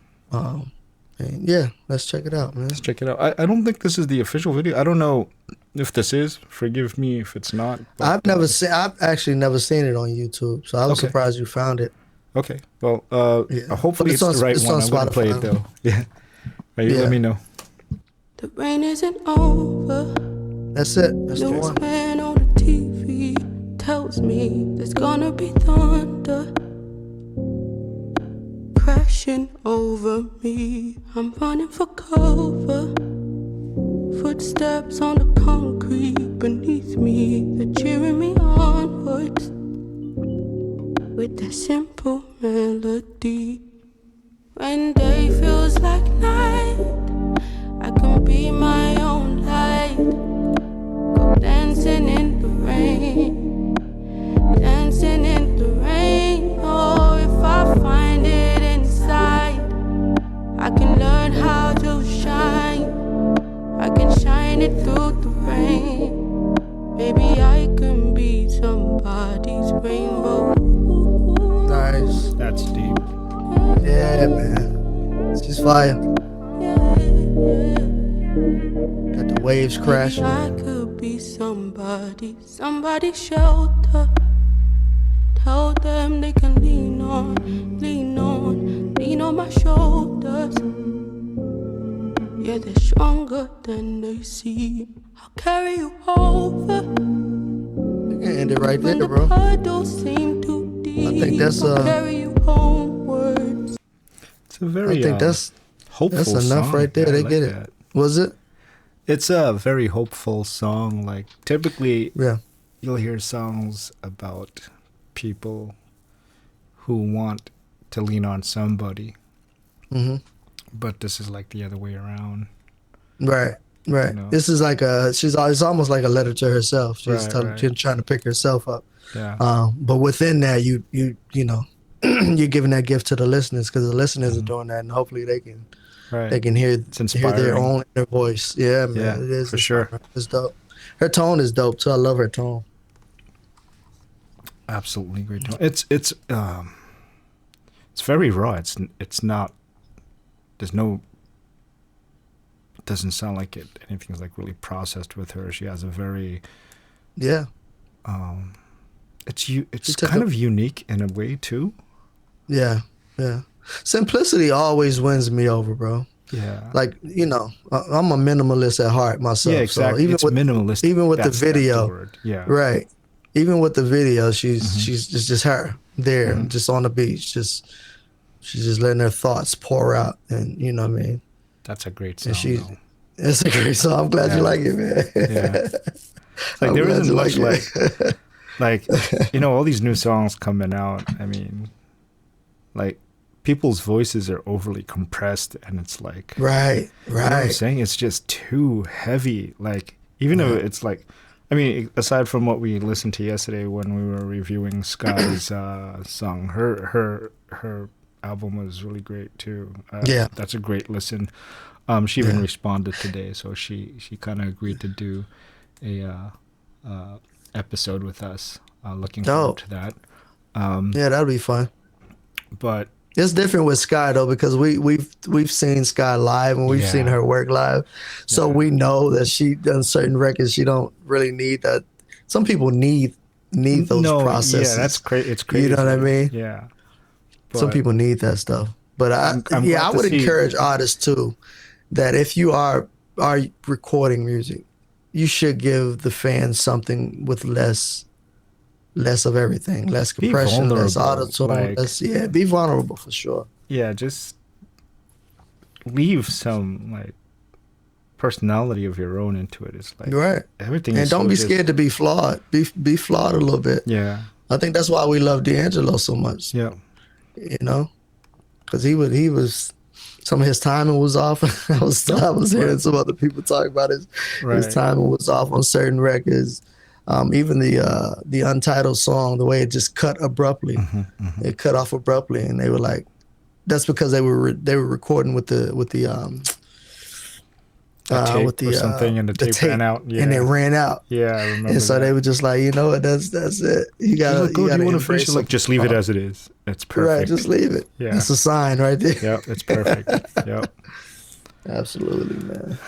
And yeah, let's check it out, man. Let's check it out. I don't think this is the official video. I don't know if this is. Forgive me if it's not. But, I've actually never seen it on YouTube, so I was surprised you found it. Okay. Well, hopefully it's on- the right it's one. on I'm gonna play it Spotify. though. Yeah. Right, you let me know. The rain isn't over. That's it. That's the one. Man on the TV tells me there's gonna be thunder crashing over me. I'm running for cover. Footsteps on the concrete beneath me. They're cheering me onwards with that simple melody. When day feels like night, I can be my own light. Go dancing in the rain, dancing in the rain. Oh, if I find it inside, I can learn how to shine. I can shine it through the rain. Maybe I can be somebody's rainbow. Nice. That's deep. Yeah, man. She's fire. Got the waves crashing. I could be somebody's shelter. Tell them they can lean on my shoulders. Yeah, they're stronger than they seem. I'll carry you over. We can end it right there, bro. Puddles seem too deep. I think that's I'll carry you homewards. It's a very I think that's hopeful That's enough song. right there. Yeah, I They like get it. that. Was it? It's a very hopeful song. Like typically, Yeah. you'll hear songs about people who want to lean on somebody, but this is like the other way around. Right. Right. You know? This is like it's almost like a letter to herself. She's Right. she's trying to pick herself up. Yeah. But within that, you know, you're giving that gift to the listeners because the listeners are doing that, and hopefully they can hear their inspiring. own inner voice. Yeah, man, Yeah, it is for sure. It's dope. Her tone is dope too. I love her tone. Absolutely great tone. It's very raw. It's not. There's no. It doesn't sound like anything's like really processed with her. She has a very. Yeah. It's kind of unique in a way too. Yeah, yeah. Simplicity always wins me over, bro. Yeah. Like, you know, I'm a minimalist at heart myself. Yeah, exactly. So It's minimalist. Even with the That's the video, word. Yeah. right. Even with the video, she's just her there, just on the beach, she's just letting her thoughts pour out, and you know what I mean. That's a great song. And it's a great song. I'm glad you like it, man. Yeah. Like there isn't much like you know, all these new songs coming out. I mean, like people's voices are overly compressed, and it's like right. You know what I'm saying? It's just too heavy. Like even though it's like, I mean, aside from what we listened to yesterday when we were reviewing Sky's song, her album was really great too. Yeah, that's a great listen. She even responded today, so she kind of agreed to do a episode with us. Looking forward to that. Yeah, that'll be fun. But it's different with Sky though, because we've seen Sky live and we've seen her work live, so we know that she on certain records she don't really need that. Some people need those processes. Yeah, that's crazy. It's crazy. You know what I mean? Yeah. Some people need that stuff. But I would encourage artists too that if you are recording music, you should give the fans something with less of everything, less compression, less auto-tune, be vulnerable for sure. Yeah, just leave some like personality of your own into it. It's like everything, and is don't so be just, scared to be flawed. Be flawed a little bit. Yeah, I think that's why we love D'Angelo so much. Yeah, you know, because he was. Some of his timing was off. I was hearing some other people talk about his timing was off on certain records. Even the Untitled song, the way it just cut abruptly, it cut off abruptly, and they were like, that's because they were recording with the tape with the or something, and the tape ran out. Yeah. and it ran out. Yeah, I remember. And so that. they were just like, you know what, that's it. You gotta, like, oh, do you want to finish it? Like, just leave it as it is. It's perfect. Right, just leave it. Yeah, it's a sign right there. Yep, it's perfect. Yep, absolutely, man.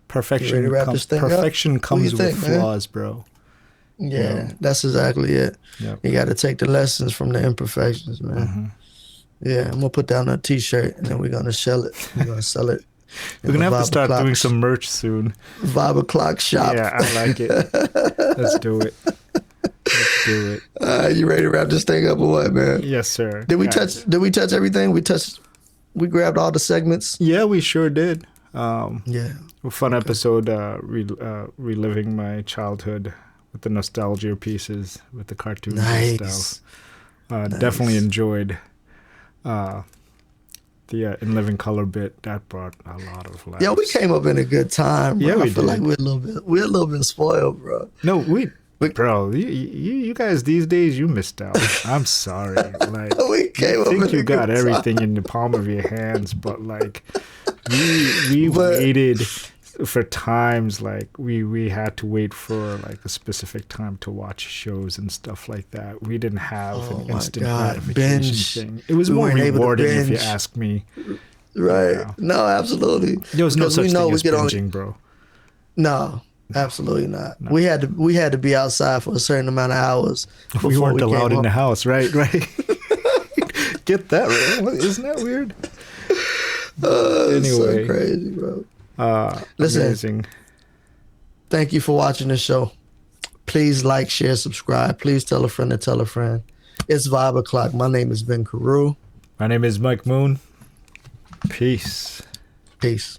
Perfection. Perfection comes with flaws, bro. Yeah, that's exactly it. Yep. You got to take the lessons from the imperfections, man. Mm-hmm. Yeah, I'm gonna put down a T-shirt and then we're gonna sell it. We're gonna sell it. We're gonna have to start doing some merch soon. Vibe o'clock shop. Yeah, I like it. Let's do it. Let's do it. You ready to wrap this thing up or what, man? Yes, sir. Did we touch everything? We grabbed all the segments. Yeah, we sure did. Yeah. A fun episode, reliving my childhood with the nostalgia pieces, with the cartoons and stuff. Definitely enjoyed the In Living Color bit. That brought a lot of laughs. Yeah, we came up in a good time, bro. Yeah, I feel like we're a little bit spoiled, bro. No, bro, you guys these days, you missed out. I'm sorry. Like, we came up think in you a got good everything time. in the palm of your hands, but like we waited for times, like we had to wait for like a specific time to watch shows and stuff like that. We didn't have an instant gratification thing. It was more rewarding, if you ask me. Right. Yeah. No, absolutely. There was no such thing as binging, bro. No, absolutely not. No. We had to be outside for a certain amount of hours. We weren't allowed in the house, right? Get that, right? Isn't that weird? so Anyway, crazy, bro. Listen, amazing. Thank you for watching the show. Please like, share, subscribe. Please tell a friend to tell a friend. It's Vibe O'Clock. My name is Ben Carew. My name is Mike Moon. Peace. Peace.